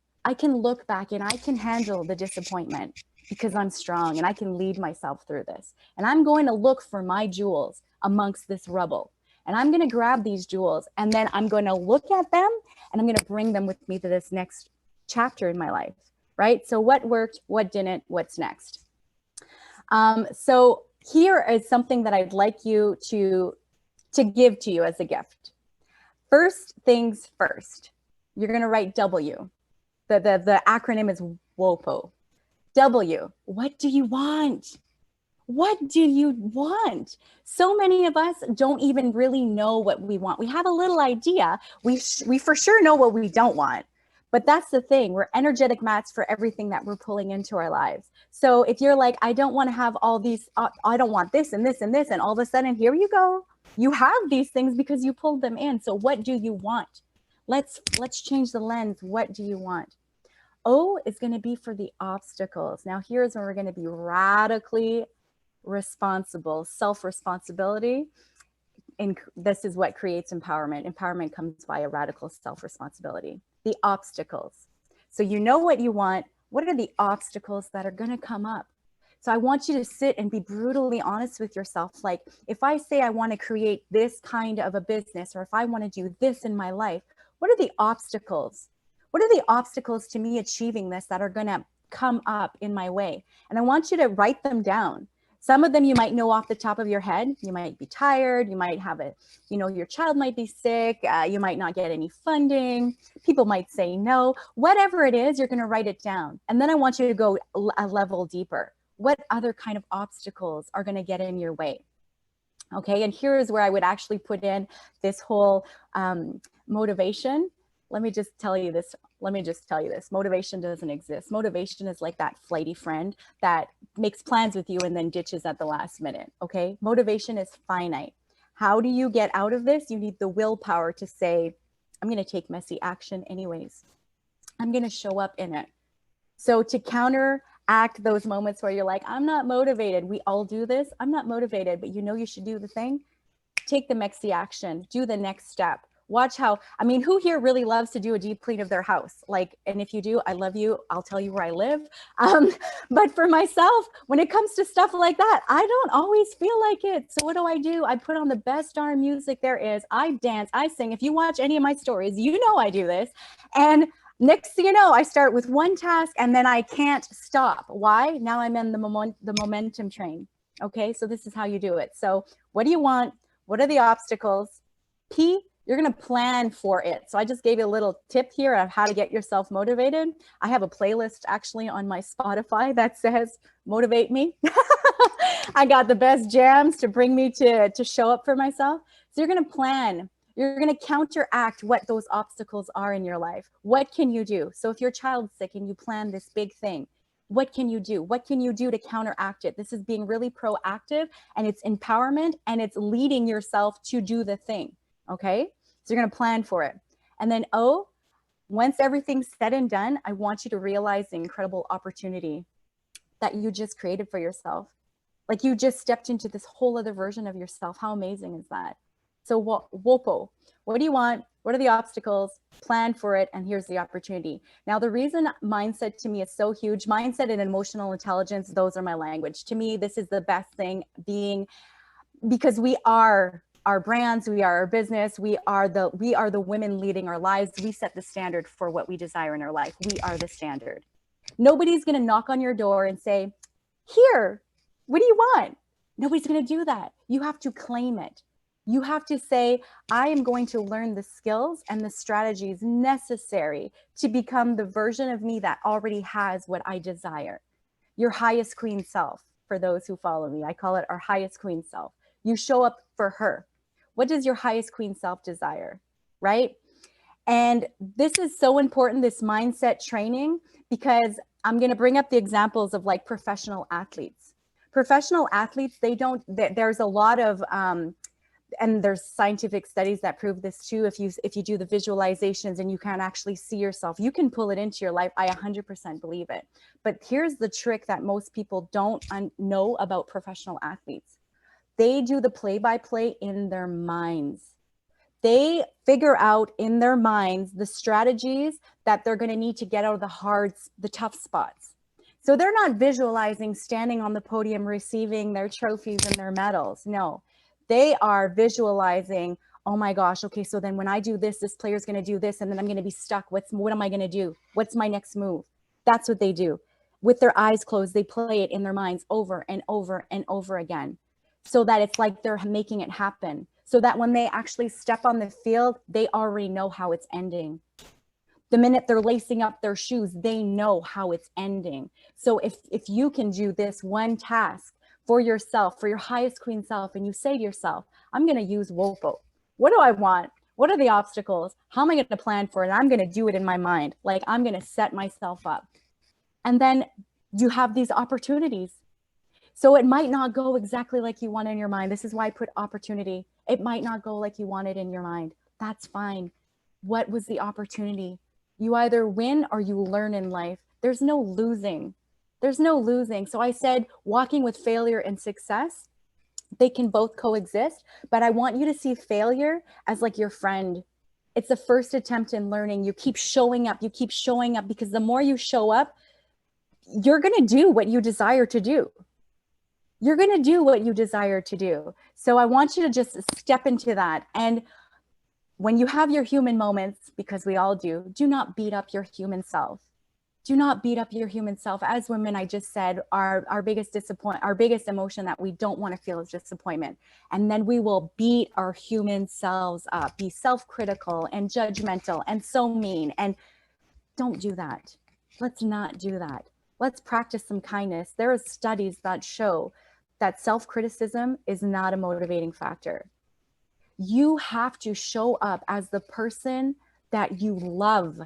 back and I can handle the disappointment because I'm strong and I can lead myself through this. And I'm going to look for my jewels amongst this rubble. And I'm going to grab these jewels and then I'm going to look at them and I'm going to bring them with me to this next chapter in my life, right? So what worked, what didn't, what's next? So here is something that I'd like you to give to you as a gift. First things first, you're going to write W. The acronym is WOPO. W, what do you want? What do you want? So many of us don't even really know what we want. We have a little idea. We for sure know what we don't want. But that's the thing. We're energetic mats for everything that we're pulling into our lives. So if you're like, I don't want to have all these, I don't want this and this and this, and all of a sudden, here you go. You have these things because you pulled them in. So what do you want? Let's change the lens. What do you want? O is going to be for the obstacles. Now here's where we're going to be radically responsible, self-responsibility. And this is what creates empowerment. Empowerment comes by a radical self-responsibility. The obstacles. So you know what you want. What are the obstacles that are going to come up? So I want you to sit and be brutally honest with yourself. Like, if I say I want to create this kind of a business, or if I want to do this in my life, what are the obstacles? What are the obstacles to me achieving this that are going to come up in my way? And I want you to write them down. Some of them you might know off the top of your head. You might be tired. You might have your child might be sick. You might not get any funding. People might say no. Whatever it is, you're going to write it down. And then I want you to go a level deeper. What other kind of obstacles are going to get in your way? Okay, and here's where I would actually put in this whole motivation. Let me just tell you this. Motivation doesn't exist. Motivation is like that flighty friend that makes plans with you and then ditches at the last minute. Okay. Motivation is finite. How do you get out of this? You need the willpower to say, I'm going to take messy action anyways. I'm going to show up in it. So to counteract those moments where you're like, I'm not motivated. We all do this. I'm not motivated, but you know you should do the thing. Take the messy action. Do the next step. Watch how, who here really loves to do a deep clean of their house? Like, and if you do, I love you. I'll tell you where I live. But for myself, when it comes to stuff like that, I don't always feel like it. So what do? I put on the best darn music there is. I dance, I sing. If you watch any of my stories, you know I do this. And next thing you know, I start with one task and then I can't stop. Why? Now I'm in the momentum train. Okay, so this is how you do it. So what do you want? What are the obstacles? P, you're going to plan for it. So I just gave you a little tip here of how to get yourself motivated. I have a playlist actually on my Spotify that says motivate me. I got the best jams to bring me to show up for myself. So you're going to plan. You're going to counteract what those obstacles are in your life. What can you do? So if your child's sick and you plan this big thing, what can you do? What can you do to counteract it? This is being really proactive, and it's empowerment, and it's leading yourself to do the thing. Okay, so you're going to plan for it. And then O, once everything's said and done, I want you to realize the incredible opportunity that you just created for yourself. Like, you just stepped into this whole other version of yourself. How amazing is that? So WOPO, what do you want? What are the obstacles? Plan for it. And here's the opportunity. Now, the reason mindset to me is so huge, mindset and emotional intelligence, those are my language. To me, this is the best thing because we are our brands, we are our business, we are the women leading our lives. We set the standard for what we desire in our life. We are the standard. Nobody's going to knock on your door and say, here, what do you want? Nobody's going to do that. You have to claim it. You have to say, I am going to learn the skills and the strategies necessary to become the version of me that already has what I desire. Your highest queen self, for those who follow me, I call it our highest queen self. You show up for her. What does your highest queen self desire, right? And this is so important, this mindset training, because I'm going to bring up the examples of like professional athletes. Professional athletes, there's a lot of, and there's scientific studies that prove this too. If you do the visualizations and you can actually see yourself, you can pull it into your life. I 100% believe it. But here's the trick that most people don't know about professional athletes. they do the play-by-play in their minds. They figure out in their minds the strategies that they're going to need to get out of the tough spots. So they're not visualizing standing on the podium, receiving their trophies and their medals. No, they are visualizing, oh my gosh, okay, so then when I do this, this player's going to do this, and then I'm going to be stuck. What am I going to do? What's my next move? That's what they do. With their eyes closed, they play it in their minds over and over and over again, so that it's like they're making it happen. So that when they actually step on the field, they already know how it's ending. The minute they're lacing up their shoes, they know how it's ending. So if you can do this one task for yourself, for your highest queen self, and you say to yourself, I'm going to use WOPO. What do I want? What are the obstacles? How am I going to plan for it? I'm going to do it in my mind. Like, I'm going to set myself up. And then you have these opportunities. So it might not go exactly like you want in your mind. This is why I put opportunity. It might not go like you want it in your mind. That's fine. What was the opportunity? You either win or you learn in life. There's no losing. There's no losing. So I said, walking with failure and success, they can both coexist, but I want you to see failure as like your friend. It's the first attempt in learning. You keep showing up, because the more you show up, you're going to do what you desire to do. You're going to do what you desire to do. So I want you to just step into that. And when you have your human moments, because we all do not beat up your human self. Do not beat up your human self. As women, I just said, our biggest emotion that we don't want to feel is disappointment. And then we will beat our human selves up, be self-critical and judgmental and so mean. And don't do that. Let's not do that. Let's practice some kindness. There are studies that show that self-criticism is not a motivating factor. You have to show up as the person that you love.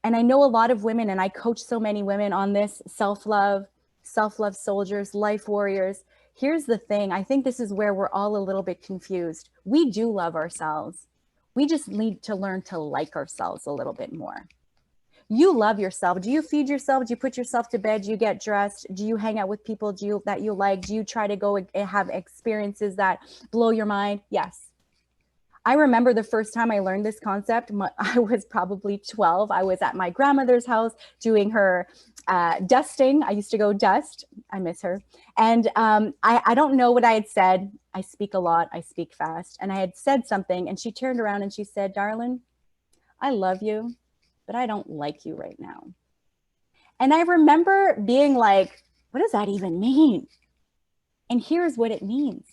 And I know a lot of women, and I coach so many women on this, self-love soldiers, life warriors. Here's the thing. I think this is where we're all a little bit confused. We do love ourselves. We just need to learn to like ourselves a little bit more. You love yourself. Do you feed yourself? Do you put yourself to bed? Do you get dressed? Do you hang out with people that you like? Do you try to go and have experiences that blow your mind? Yes. I remember the first time I learned this concept, I was probably 12. I was at my grandmother's house doing her dusting. I used to go dust. I miss her. And I don't know what I had said. I speak a lot. I speak fast. And I had said something, and she turned around and she said, "Darling, I love you, but I don't like you right now." And I remember being like, what does that even mean? And here's what it means.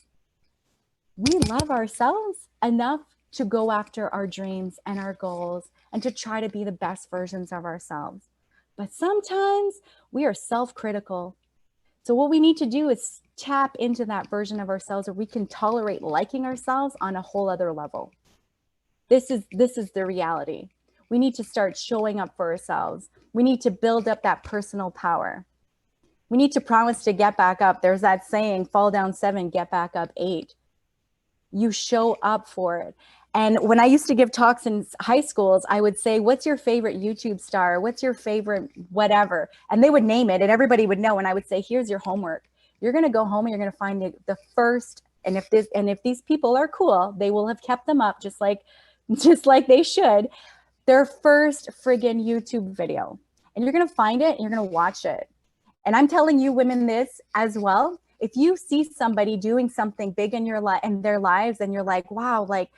We love ourselves enough to go after our dreams and our goals and to try to be the best versions of ourselves. But sometimes we are self-critical. So what we need to do is tap into that version of ourselves where we can tolerate liking ourselves on a whole other level. This is the reality. We need to start showing up for ourselves. We need to build up that personal power. We need to promise to get back up. There's that saying, fall down 7, get back up 8. You show up for it. And when I used to give talks in high schools, I would say, what's your favorite YouTube star? What's your favorite whatever? And they would name it and everybody would know. And I would say, here's your homework. You're going to go home and you're going to find the first. And if these people are cool, they will have kept them up just like they should. Their first friggin' YouTube video. And you're going to find it and you're going to watch it. And I'm telling you women this as well. If you see somebody doing something big in their lives and you're like, wow, like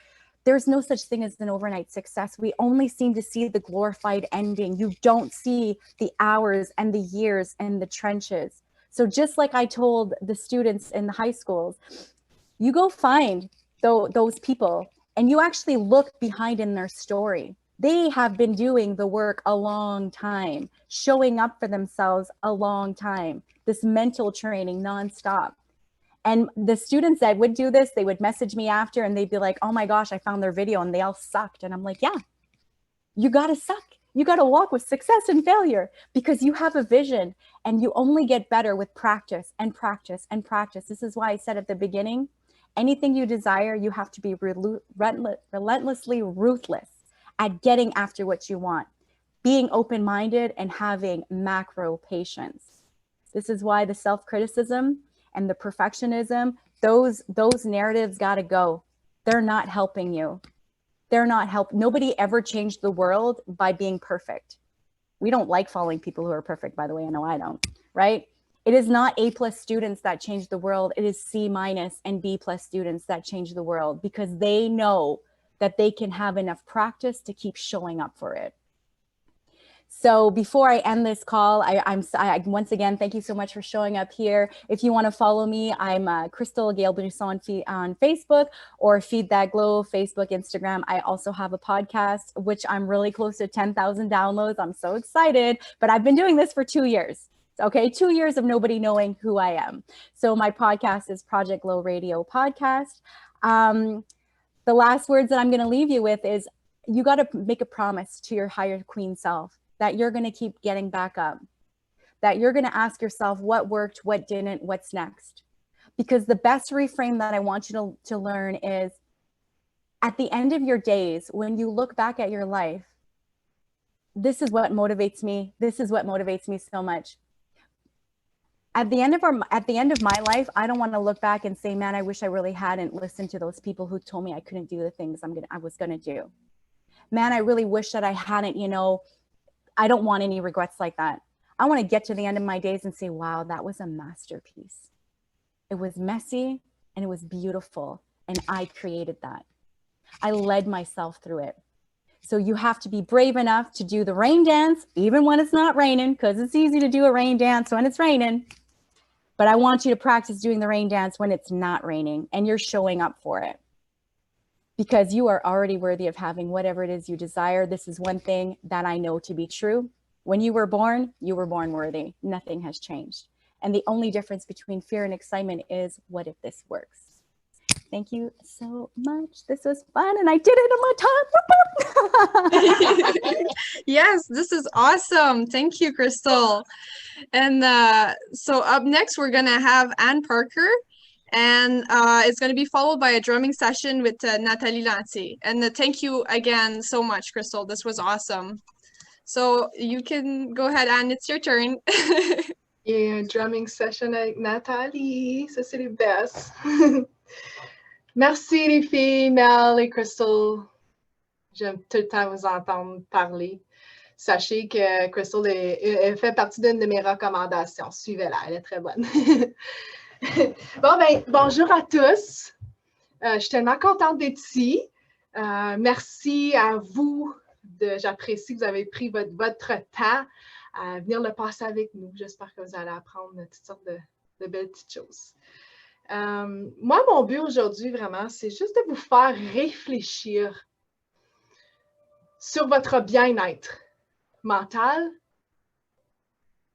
there's no such thing as an overnight success. We only seem to see the glorified ending. You don't see the hours and the years and the trenches. So just like I told the students in the high schools, you go find those people and you actually look behind in their story. They have been doing the work a long time, showing up for themselves a long time, this mental training nonstop. And the students that would do this, they would message me after and they'd be like, oh my gosh, I found their video and they all sucked. And I'm like, yeah, you got to suck. You got to walk with success and failure because you have a vision and you only get better with practice and practice and practice. This is why I said at the beginning, anything you desire, you have to be relentlessly ruthless at getting after what you want, being open-minded and having macro patience. This is why the self-criticism and the perfectionism, those narratives got to go. They're not helping you. Nobody ever changed the world by being perfect. We don't like following people who are perfect, by the way. I know I don't, right? It is not A+ students that change the world. It is C- and B+ students that change the world, because they know that they can have enough practice to keep showing up for it. So before I end this call, I once again, thank you so much for showing up here. If you want to follow me, I'm Crystal Gail Brisson on Facebook, or Feed That Glow, Facebook, Instagram. I also have a podcast, which I'm really close to 10,000 downloads. I'm so excited, but I've been doing this for 2 years. Okay, 2 years of nobody knowing who I am. So my podcast is Project Glow Radio Podcast. The last words that I'm going to leave you with is, you got to make a promise to your higher queen self that you're going to keep getting back up, that you're going to ask yourself what worked, what didn't, what's next. Because the best reframe that I want you to learn is, at the end of your days, when you look back at your life, this is what motivates me. This is what motivates me so much. At the end of my life, I don't want to look back and say, man, I wish I really hadn't listened to those people who told me I couldn't do the things I was going to do. Man, I really wish that I hadn't, I don't want any regrets like that. I want to get to the end of my days and say, wow, that was a masterpiece. It was messy and it was beautiful. And I created that. I led myself through it. So you have to be brave enough to do the rain dance, even when it's not raining, because it's easy to do a rain dance when it's raining. But I want you to practice doing the rain dance when it's not raining and you're showing up for it. Because you are already worthy of having whatever it is you desire. This is one thing that I know to be true. When you were born worthy. Nothing has changed. And the only difference between fear and excitement is, what if this works? Thank you so much. This was fun and I did it on my time. Yes, this is awesome. Thank you, Crystal. And so up next, we're going to have Anne Parker. And it's going to be followed by a drumming session with Nathalie Lantier. And thank you again so much, Crystal. This was awesome. So you can go ahead, Anne. It's your turn. Et un drumming session avec Nathalie. Ça, c'est les best. Merci les filles, Mel et Crystal. J'aime tout le temps vous entendre parler. Sachez que Crystal elle fait partie d'une de mes recommandations. Suivez-la, elle est très bonne. Bon, ben, bonjour à tous. Je suis tellement contente d'être ici. Merci à vous. J'apprécie que vous avez pris votre temps à venir le passer avec nous. J'espère que vous allez apprendre toutes sortes de belles petites choses. Moi, mon but aujourd'hui, vraiment, c'est juste de vous faire réfléchir sur votre bien-être mental,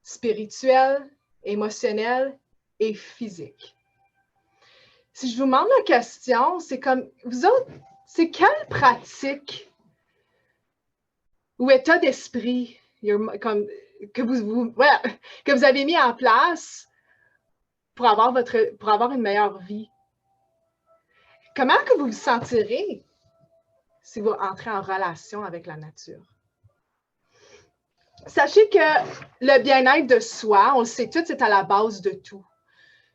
spirituel, émotionnel et physique. Si je vous demande la question, c'est comme, vous autres, c'est quelle pratique ou état d'esprit que vous avez mis en place pour avoir une meilleure vie? Comment que vous vous sentirez si vous entrez en relation avec la nature? Sachez que le bien-être de soi, on le sait tous, c'est à la base de tout.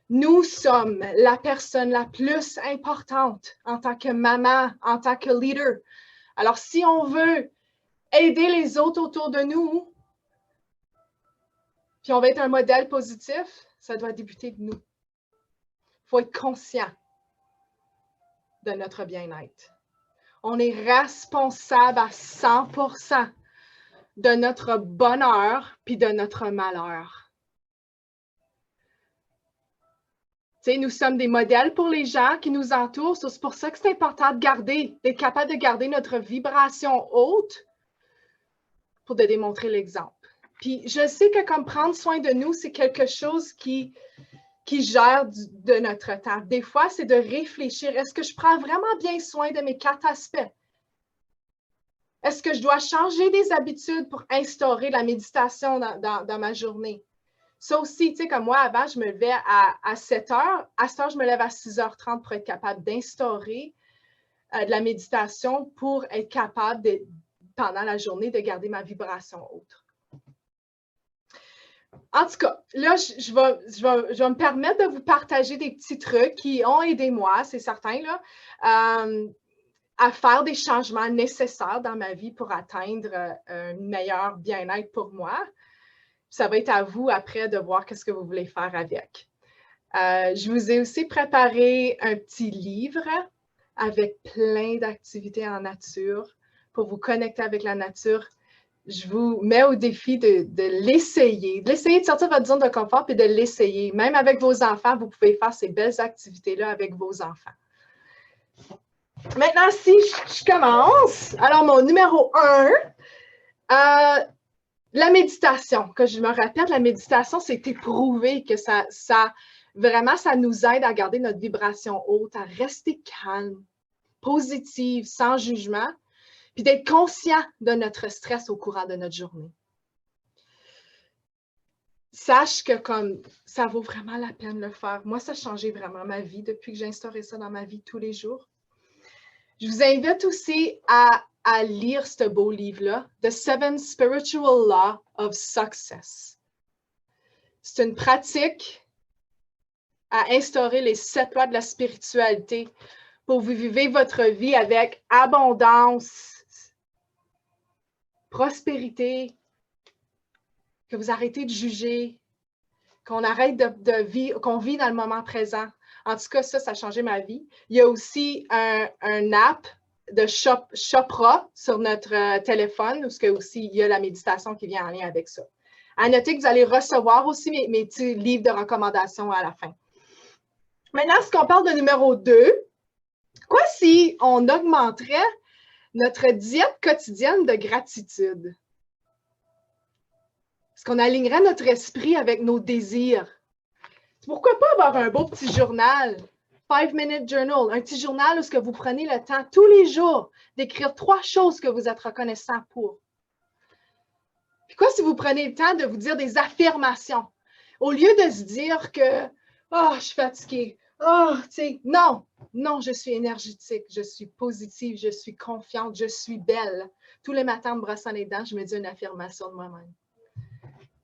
Nous sommes la personne la plus importante en tant que maman, en tant que leader. Alors, si on veut aider les autres autour de nous, puis on va être un modèle positif, ça doit débuter de nous. Il faut être conscient de notre bien-être. On est responsable à 100% de notre bonheur puis de notre malheur. Tu sais, nous sommes des modèles pour les gens qui nous entourent. C'est pour ça que c'est important d'être capable de garder notre vibration haute pour de démontrer l'exemple. Puis je sais que comme prendre soin de nous, c'est quelque chose qui gère de notre temps. Des fois, c'est de réfléchir. Est-ce que je prends vraiment bien soin de mes 4 aspects? Est-ce que je dois changer des habitudes pour instaurer la méditation dans ma journée? Ça aussi, tu sais, comme moi, avant, je me levais à 7 heures. À cette heure, je me lève à 6h30 pour être capable d'instaurer de la méditation pour être capable, pendant la journée, de garder ma vibration haute. En tout cas, là, je vais me permettre de vous partager des petits trucs qui ont aidé moi, c'est certain, là, à faire des changements nécessaires dans ma vie pour atteindre un meilleur bien-être pour moi. Ça va être à vous après de voir qu'est-ce que vous voulez faire avec. Je vous ai aussi préparé un petit livre avec plein d'activités en nature pour vous connecter avec la nature. Je vous mets au défi de l'essayer, de sortir de votre zone de confort et de l'essayer. Même avec vos enfants, vous pouvez faire ces belles activités-là avec vos enfants. Maintenant, si je commence, alors mon numéro 1, la méditation. Que je me répète, la méditation, c'est éprouvé que ça nous aide à garder notre vibration haute, à rester calme, positive, sans jugement, puis d'être conscient de notre stress au courant de notre journée. Sache que ça vaut vraiment la peine de le faire. Moi, ça a changé vraiment ma vie depuis que j'ai instauré ça dans ma vie tous les jours. Je vous invite aussi à lire ce beau livre-là, The 7 Spiritual Laws of Success. C'est une pratique à instaurer les 7 lois de la spiritualité pour vous vivre votre vie avec abondance, prospérité, que vous arrêtez de juger, qu'on arrête de vivre, qu'on vit dans le moment présent. En tout cas, ça a changé ma vie. Il y a aussi un app de Chopra sur notre téléphone, où il y a la méditation qui vient en lien avec ça. À noter que vous allez recevoir aussi mes petits livres de recommandations à la fin. Maintenant, ce qu'on parle de numéro 2, quoi si on augmenterait notre diète quotidienne de gratitude? Est-ce qu'on alignerait notre esprit avec nos désirs? Pourquoi pas avoir un beau petit journal, 5-minute journal, un petit journal où vous prenez le temps tous les jours d'écrire 3 choses que vous êtes reconnaissant pour? Puis quoi si vous prenez le temps de vous dire des affirmations? Au lieu de se dire que « Oh, je suis fatiguée. Oh, tu sais, non, je suis énergétique, je suis positive, je suis confiante, je suis belle. » Tous les matins, en me brossant les dents, je me dis une affirmation de moi-même.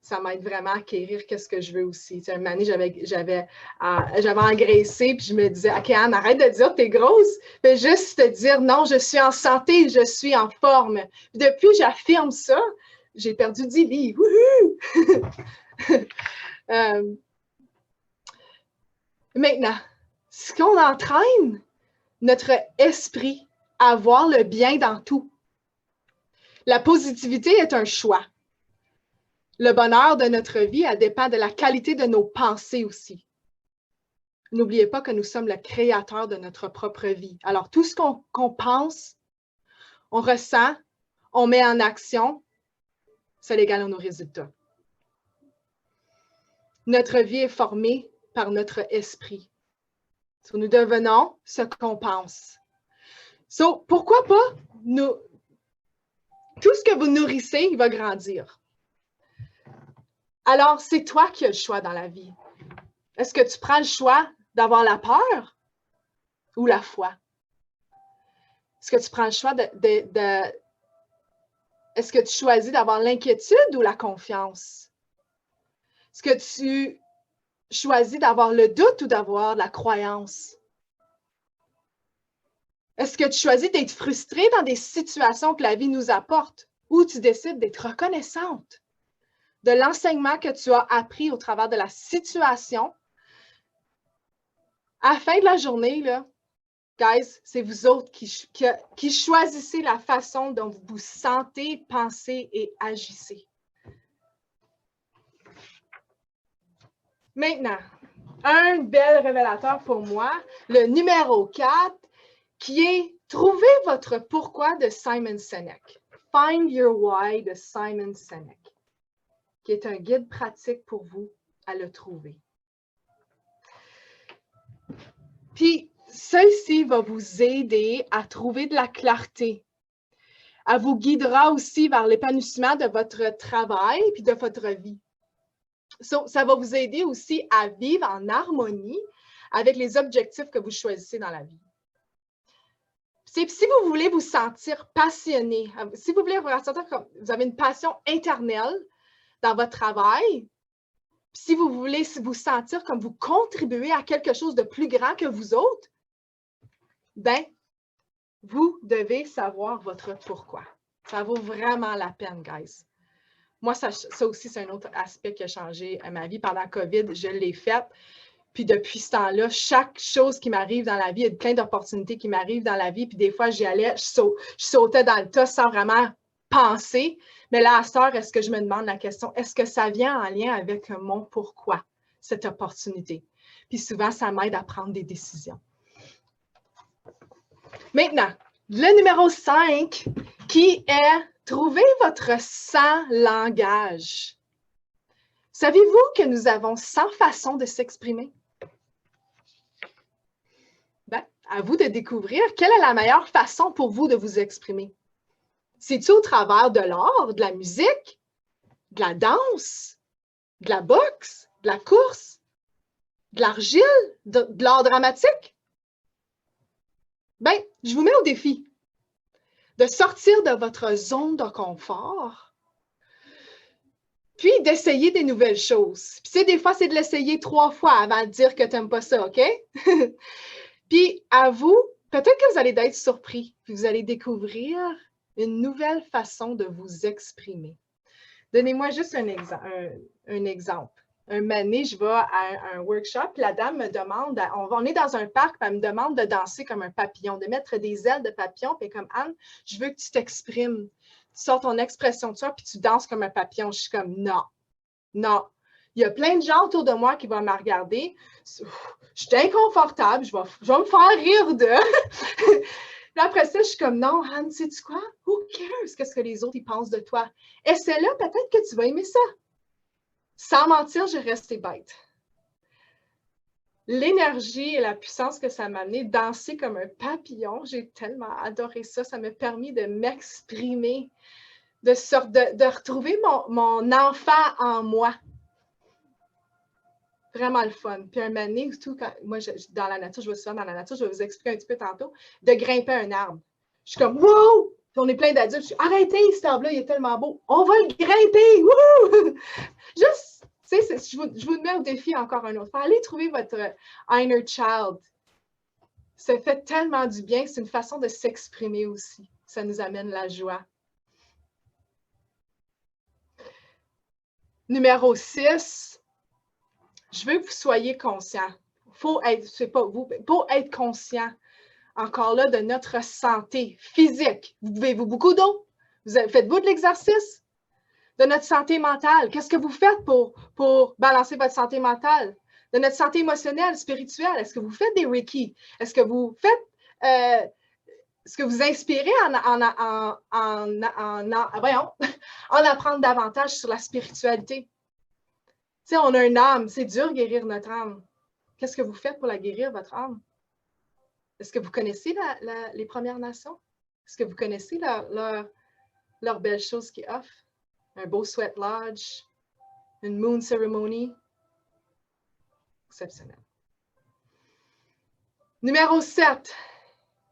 Ça m'aide vraiment à acquérir ce que je veux aussi. Une année, j'avais engraissé, puis je me disais, OK, Anne, arrête de dire que t'es grosse. Fais juste te dire, non, je suis en santé, je suis en forme. Puis depuis, j'affirme ça. J'ai perdu 10 livres. Maintenant, ce qu'on entraîne notre esprit à voir le bien dans tout. La positivité est un choix. Le bonheur de notre vie, elle dépend de la qualité de nos pensées aussi. N'oubliez pas que nous sommes le créateur de notre propre vie. Alors, tout ce qu'on pense, on ressent, on met en action, c'est l'égal à nos résultats. Notre vie est formée par notre esprit. Nous devenons ce qu'on pense. Pourquoi pas tout ce que vous nourrissez, il va grandir. Alors, c'est toi qui as le choix dans la vie. Est-ce que tu prends le choix d'avoir la peur ou la foi? Est-ce que tu prends le choix Est-ce que tu choisis d'avoir l'inquiétude ou la confiance? Est-ce que tu choisis d'avoir le doute ou d'avoir la croyance? Est-ce que tu choisis d'être frustré dans des situations que la vie nous apporte ou tu décides d'être reconnaissante de l'enseignement que tu as appris au travers de la situation? À la fin de la journée, là, guys, c'est vous autres qui choisissez la façon dont vous vous sentez, pensez et agissez. Maintenant, un bel révélateur pour moi, le numéro 4, qui est « Trouvez votre pourquoi » de Simon Sinek. « Find your why » de Simon Sinek, qui est un guide pratique pour vous à le trouver. Puis, ceci va vous aider à trouver de la clarté. Elle vous guidera aussi vers l'épanouissement de votre travail et de votre vie. Ça va vous aider aussi à vivre en harmonie avec les objectifs que vous choisissez dans la vie. Si vous voulez vous sentir passionné, si vous voulez vous ressentir comme vous avez une passion éternelle dans votre travail, Si vous voulez vous sentir comme vous contribuez à quelque chose de plus grand que vous autres, ben, vous devez savoir votre pourquoi. Ça vaut vraiment la peine, guys. Moi, ça aussi, c'est un autre aspect qui a changé ma vie. Pendant la COVID, je l'ai fait. Puis depuis ce temps-là, chaque chose qui m'arrive dans la vie, il y a plein d'opportunités qui m'arrivent dans la vie. Puis des fois, j'y allais, je sautais dans le tas sans vraiment penser. Mais là, à cette heure, est-ce que je me demande la question, est-ce que ça vient en lien avec mon pourquoi, cette opportunité? Puis souvent, ça m'aide à prendre des décisions. Maintenant, le numéro 5, qui est trouver votre 100 langages. Savez-vous que nous avons 100 façons de s'exprimer? Ben, à vous de découvrir quelle est la meilleure façon pour vous de vous exprimer. C'est-tu au travers de l'art, de la musique, de la danse, de la boxe, de la course, de l'argile, de l'art dramatique? Ben, je vous mets au défi de sortir de votre zone de confort, puis d'essayer des nouvelles choses. Puis, des fois, c'est de l'essayer 3 fois avant de dire que tu n'aimes pas ça, OK? Puis, à vous, peut-être que vous allez être surpris, puis vous allez découvrir une nouvelle façon de vous exprimer. Donnez-moi juste un exemple. Un moment donné, je vais à un workshop, puis la dame me demande, on est dans un parc, puis elle me demande de danser comme un papillon, de mettre des ailes de papillon, puis comme Anne, je veux que tu t'exprimes. Tu sors ton expression de toi, puis tu danses comme un papillon. Je suis comme non, non. Il y a plein de gens autour de moi qui vont me regarder. Je suis inconfortable, je vais me faire rire d'eux. Puis après ça, je suis comme non, Anne, sais-tu quoi? Who cares? Qu'est-ce que les autres ils pensent de toi? Essaie-le, peut-être que tu vas aimer ça. Sans mentir, j'ai resté bête. L'énergie et la puissance que ça m'a amené, danser comme un papillon, j'ai tellement adoré ça. Ça m'a permis de m'exprimer, de retrouver mon enfant en moi. Vraiment le fun. Puis un moment donné, moi, dans la nature, je vais souvent dans la nature, je vais vous expliquer un petit peu tantôt, de grimper un arbre. Je suis comme, wow! Puis on est plein d'adultes. Je suis, arrêtez, cet arbre-là, il est tellement beau. On va le grimper! Wouhou! Juste, tu sais, je vous mets au défi encore un autre. Allez trouver votre inner child. Ça fait tellement du bien. C'est une façon de s'exprimer aussi. Ça nous amène la joie. Numéro 6, je veux que vous soyez conscients. Faut être conscient, encore là, de notre santé physique. Vous buvez-vous beaucoup d'eau? Faites-vous de l'exercice? De notre santé mentale. Qu'est-ce que vous faites pour balancer votre santé mentale? De notre santé émotionnelle, spirituelle. Est-ce que vous faites des Reiki? Est-ce que vous faites... Est-ce que vous inspirez en apprendre davantage sur la spiritualité? Tu sais, on a une âme. C'est dur de guérir notre âme. Qu'est-ce que vous faites pour la guérir, votre âme? Est-ce que vous connaissez les Premières Nations? Est-ce que vous connaissez leurs belles choses qu'ils offrent? Un beau sweat lodge, une moon ceremony. Exceptionnel. Numéro 7.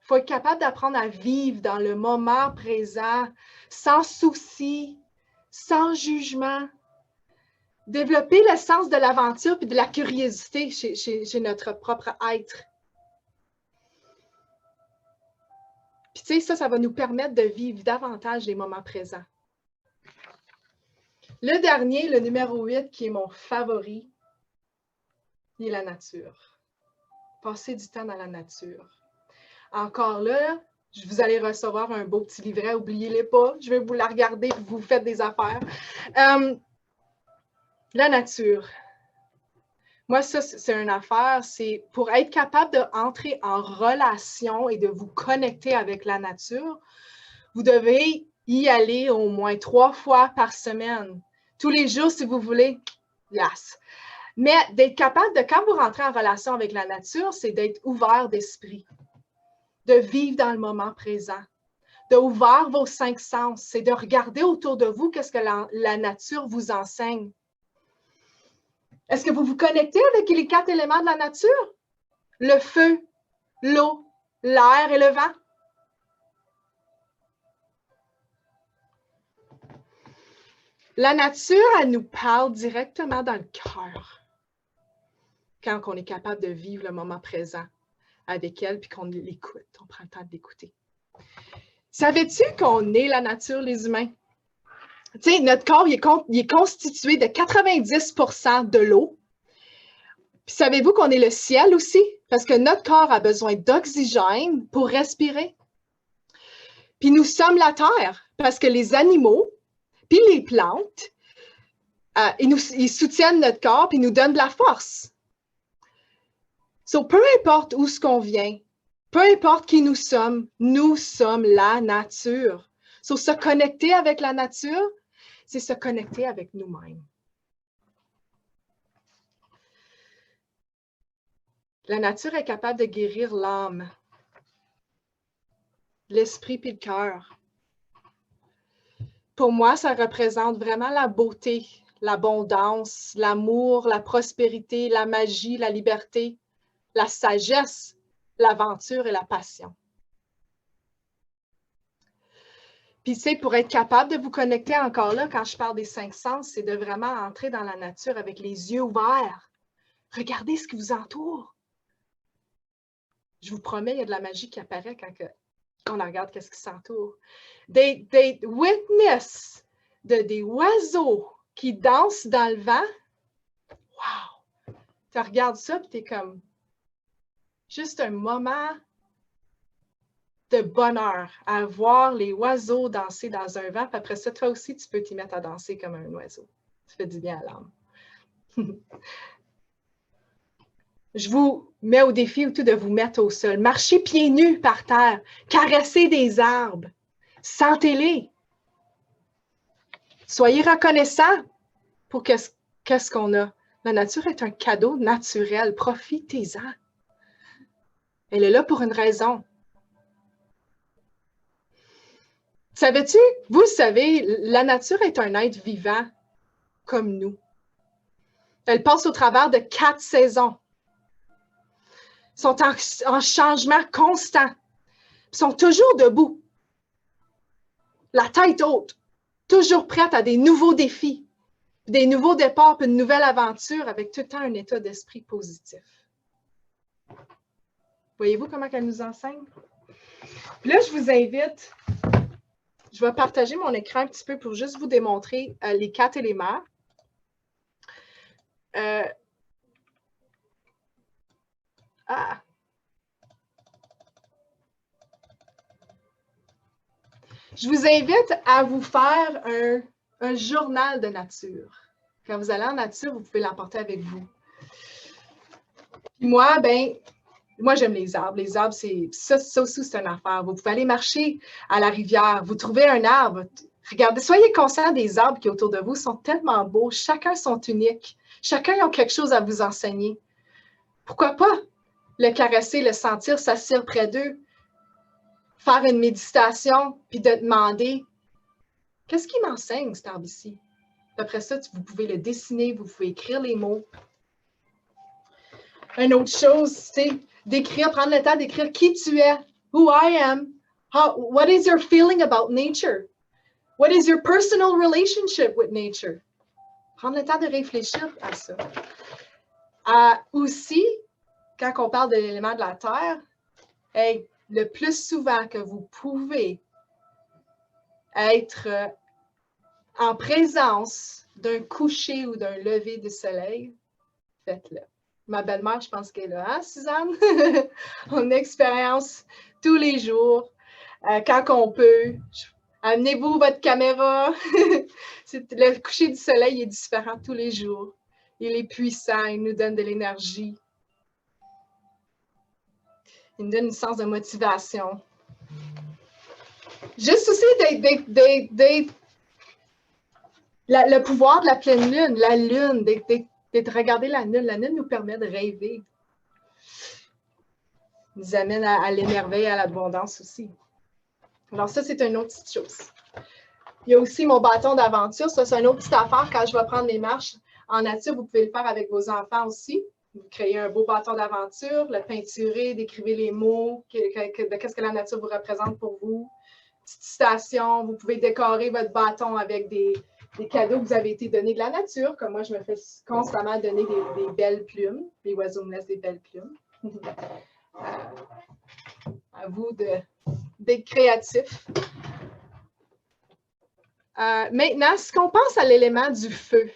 Il faut être capable d'apprendre à vivre dans le moment présent, sans souci, sans jugement. Développer le sens de l'aventure et de la curiosité chez notre propre être. Puis tu sais, ça va nous permettre de vivre davantage les moments présents. Le dernier, le numéro 8, qui est mon favori, il est la nature. Passer du temps dans la nature. Encore là, vous allez recevoir un beau petit livret, oubliez-les pas. Je vais vous la regarder et vous faites des affaires. La nature. Moi, ça, c'est une affaire, c'est pour être capable d'entrer en relation et de vous connecter avec la nature, vous devez y aller au moins 3 fois par semaine. Tous les jours, si vous voulez. Yes. Mais d'être capable de, quand vous rentrez en relation avec la nature, c'est d'être ouvert d'esprit, de vivre dans le moment présent, d'ouvrir vos 5 sens, c'est de regarder autour de vous qu'est-ce que la nature vous enseigne. Est-ce que vous vous connectez avec les 4 éléments de la nature? Le feu, l'eau, l'air et le vent. La nature, elle nous parle directement dans le cœur quand on est capable de vivre le moment présent avec elle puis qu'on l'écoute, on prend le temps de l'écouter. Savais-tu qu'on est la nature, les humains? Tu sais, notre corps, il est constitué de 90% de l'eau. Puis savez-vous qu'on est le ciel aussi? Parce que notre corps a besoin d'oxygène pour respirer. Puis nous sommes la terre, parce que les animaux, puis les plantes, ils soutiennent notre corps, puis nous donnent de la force. So, peu importe où ce qu'on vient, peu importe qui nous sommes la nature. So, se connecter avec la nature, c'est se connecter avec nous-mêmes. La nature est capable de guérir l'âme, l'esprit puis le cœur. Pour moi, ça représente vraiment la beauté, l'abondance, l'amour, la prospérité, la magie, la liberté, la sagesse, l'aventure et la passion. Puis, tu sais, pour être capable de vous connecter encore là, quand je parle des 5 sens, c'est de vraiment entrer dans la nature avec les yeux ouverts. Regardez ce qui vous entoure. Je vous promets, il y a de la magie qui apparaît quand on regarde qu'est-ce qui s'entoure. Des witness des oiseaux qui dansent dans le vent. Wow! Tu regardes ça et tu es comme juste un moment de bonheur à voir les oiseaux danser dans un vent. Puis après ça, toi aussi, tu peux t'y mettre à danser comme un oiseau. Ça fait du bien à l'âme. Je vous mets au défi de vous mettre au sol. Marchez pieds nus par terre. Caressez des arbres. Sentez-les. Soyez reconnaissants pour qu'est-ce qu'on a. La nature est un cadeau naturel. Profitez-en. Elle est là pour une raison. Savais-tu, vous le savez, la nature est un être vivant comme nous. Elle passe au travers de 4 saisons. Ils sont en changement constant. Ils sont toujours debout. La tête haute. Toujours prête à des nouveaux défis, des nouveaux départs, puis une nouvelle aventure avec tout le temps un état d'esprit positif. Voyez-vous comment elle nous enseigne? Puis là, je vous invite, je vais partager mon écran un petit peu pour juste vous démontrer les 4 éléments. Je vous invite à vous faire un journal de nature. Quand vous allez en nature, vous pouvez l'emporter avec vous. Puis moi, j'aime les arbres. Les arbres, ça aussi, c'est une affaire. Vous pouvez aller marcher à la rivière, vous trouvez un arbre. Regardez, soyez conscients des arbres qui autour de vous sont tellement beaux. Chacun sont uniques. Chacun a quelque chose à vous enseigner. Pourquoi pas le caresser, le sentir, s'asseoir près d'eux, faire une méditation, puis de demander « Qu'est-ce qui m'enseigne, cet arbre ici? » Après ça, vous pouvez le dessiner, vous pouvez écrire les mots. Une autre chose, c'est d'écrire, prendre le temps d'écrire qui tu es, who I am, what is your feeling about nature? What is your personal relationship with nature? Prendre le temps de réfléchir à ça. Aussi, quand on parle de l'élément de la terre, le plus souvent que vous pouvez être en présence d'un coucher ou d'un lever du soleil, faites-le. Ma belle-mère, je pense qu'elle est là, hein, Suzanne? On expérience tous les jours, quand on peut. Amenez-vous votre caméra. Le coucher du soleil est différent tous les jours. Il est puissant, il nous donne de l'énergie. Il nous donne une sens de motivation. Juste aussi le pouvoir de la pleine lune, la lune, de regarder la lune. La lune nous permet de rêver. Nous amène à l'émerveil et à l'abondance aussi. Alors ça, c'est une autre petite chose. Il y a aussi mon bâton d'aventure. Ça, c'est une autre petite affaire. Quand je vais prendre les marches en nature, vous pouvez le faire avec vos enfants aussi. Vous créez un beau bâton d'aventure, le peinturez, décrivez les mots, qu'est-ce que la nature vous représente pour vous. Petite citation, vous pouvez décorer votre bâton avec des des cadeaux que vous avez été donnés de la nature, comme moi, je me fais constamment donner des belles plumes. Les oiseaux me laissent des belles plumes. À vous d'être créatifs. Maintenant, est-ce qu'on pense à l'élément du feu?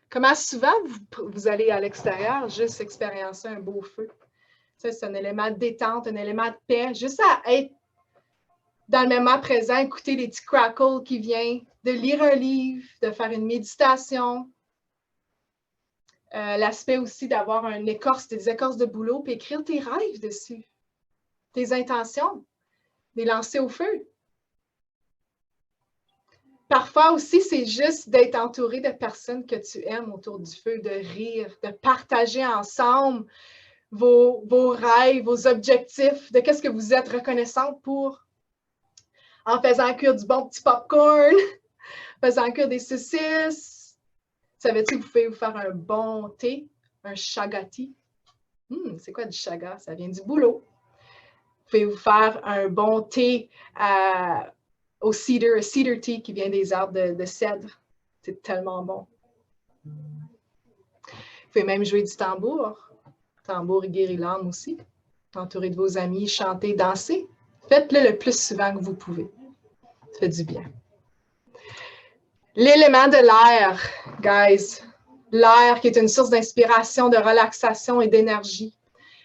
Comment souvent vous allez à l'extérieur juste expériencer un beau feu? Ça, c'est un élément de détente, un élément de paix, juste à être dans le moment présent, écouter les petits crackles qui viennent, de lire un livre, de faire une méditation. L'aspect aussi d'avoir des écorces de bouleau, puis écrire tes rêves dessus, tes intentions, les lancer au feu. Parfois aussi, c'est juste d'être entouré de personnes que tu aimes autour du feu, de rire, de partager ensemble vos rêves, vos objectifs, de qu'est-ce que vous êtes reconnaissante pour, en faisant cuire du bon petit popcorn, en faisant cuire des saucisses. Savais-tu que vous pouvez vous faire un bon thé, un chaga tea? C'est quoi du chaga? Ça vient du bouleau. Vous pouvez vous faire un bon thé au cedar, un cedar tea qui vient des arbres de cèdre. C'est tellement bon. Vous pouvez même jouer du tambour. Tambour et guérir l'âme aussi. Entouré de vos amis, chanter, danser. Faites-le le plus souvent que vous pouvez. Ça fait du bien. L'élément de l'air, guys. L'air qui est une source d'inspiration, de relaxation et d'énergie.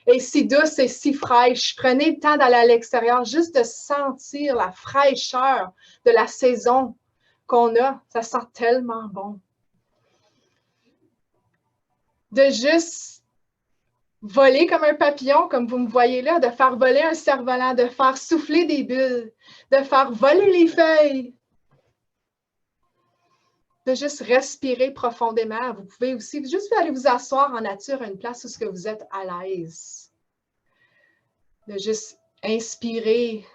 Et si douce et si fraîche. Prenez le temps d'aller à l'extérieur, juste de sentir la fraîcheur de la saison qu'on a. Ça sent tellement bon. De juste voler comme un papillon, comme vous me voyez là, de faire voler un cerf-volant, de faire souffler des bulles, de faire voler les feuilles. De juste respirer profondément. Vous pouvez aussi juste aller vous asseoir en nature à une place où vous êtes à l'aise. De juste inspirer,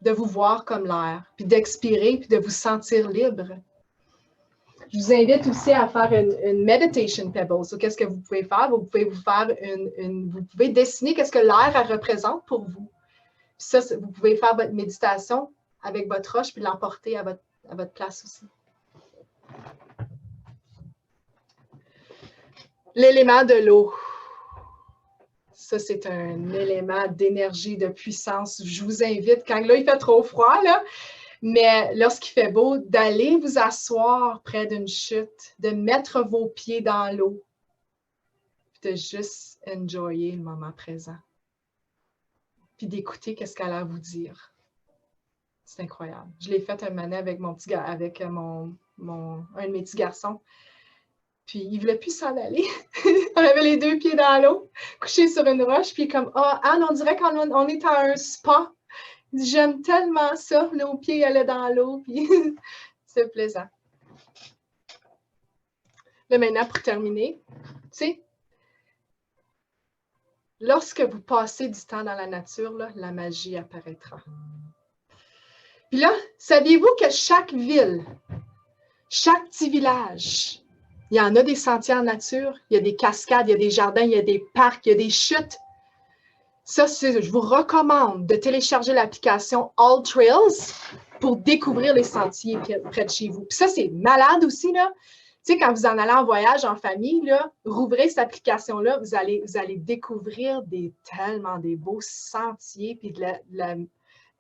de vous voir comme l'air, puis d'expirer, puis de vous sentir libre. Je vous invite aussi à faire une meditation pebble. So, qu'est-ce que vous pouvez faire? Vous pouvez vous faire vous pouvez dessiner qu'est-ce que l'air représente pour vous. Puis ça, vous pouvez faire votre méditation avec votre roche, puis l'emporter à votre place aussi. L'élément de l'eau. Ça, c'est un élément d'énergie, de puissance. Je vous invite, quand là, il fait trop froid, là, mais lorsqu'il fait beau, d'aller vous asseoir près d'une chute, de mettre vos pieds dans l'eau, puis de juste enjoyer le moment présent. Puis d'écouter qu'est-ce qu'elle a à vous dire. C'est incroyable. Je l'ai fait un moment avec un de mes petits garçons. Puis il ne voulait plus s'en aller. On avait les deux pieds dans l'eau, couchés sur une roche, puis comme, Anne, on dirait qu'on est à un spa. J'aime tellement ça, nos pieds allaient dans l'eau, puis c'est plaisant. Là, maintenant, pour terminer, tu sais, lorsque vous passez du temps dans la nature, là, la magie apparaîtra. Puis là, saviez-vous que chaque ville, chaque petit village, il y en a des sentiers en nature, il y a des cascades, il y a des jardins, il y a des parcs, il y a des chutes. Ça, je vous recommande de télécharger l'application All Trails pour découvrir les sentiers près de chez vous. Puis ça, c'est malade aussi, là. Tu sais, quand vous en allez en voyage en famille, là, rouvrez cette application-là, vous allez découvrir tellement des beaux sentiers, puis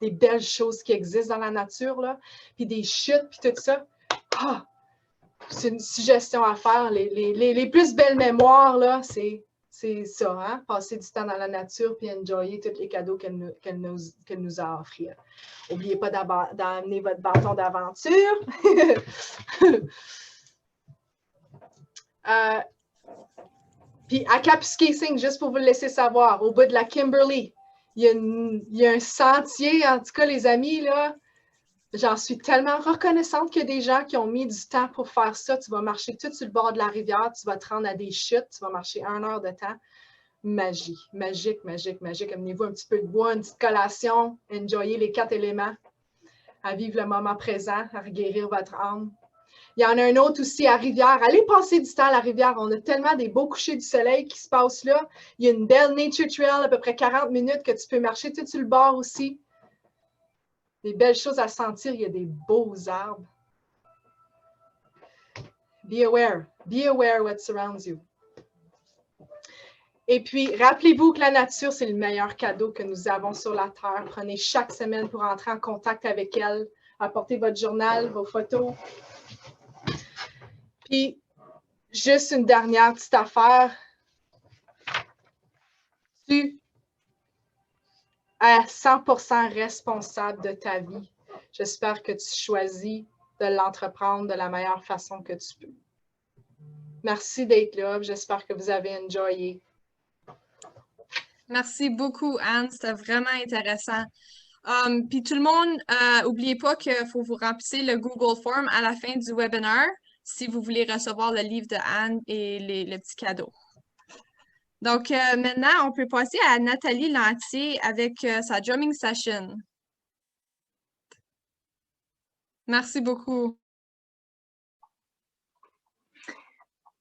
des belles choses qui existent dans la nature, là, puis des chutes, puis tout ça. C'est une suggestion à faire. Les plus belles mémoires, là, c'est ça, hein? Passer du temps dans la nature puis enjoyer tous les cadeaux qu'elle nous a à offrir. N'oubliez pas d'amener votre bâton d'aventure. Puis à Kapuskasing, juste pour vous le laisser savoir, au bout de la Kimberley, il y a un sentier, en tout cas, les amis, là, j'en suis tellement reconnaissante qu'il y a des gens qui ont mis du temps pour faire ça. Tu vas marcher tout sur le bord de la rivière, tu vas te rendre à des chutes, tu vas marcher 1 heure de temps. Magie, magique, magique, magique. Amenez-vous un petit peu de bois, une petite collation, enjoyez les 4 éléments, à vivre le moment présent, à guérir votre âme. Il y en a un autre aussi à Rivière. Allez passer du temps à la rivière. On a tellement des beaux couchers du soleil qui se passent là. Il y a une belle nature trail, à peu près 40 minutes que tu peux marcher tout sur le bord aussi. des belles choses à sentir. Il y a des beaux arbres. Be aware what surrounds you. Et puis, rappelez-vous que la nature, c'est le meilleur cadeau que nous avons sur la Terre. Prenez chaque semaine pour entrer en contact avec elle. Apportez votre journal, vos photos. Puis, juste une dernière petite affaire. Tu es 100% responsable de ta vie. J'espère que tu choisis de l'entreprendre de la meilleure façon que tu peux. Merci d'être là. J'espère que vous avez enjoyé. Merci beaucoup, Anne. C'était vraiment intéressant. Puis tout le monde, n'oubliez pas qu'il faut vous remplir le Google Form à la fin du webinaire si vous voulez recevoir le livre de Anne et le petit cadeau. Donc maintenant, on peut passer à Nathalie Lantier avec sa drumming session. Merci beaucoup.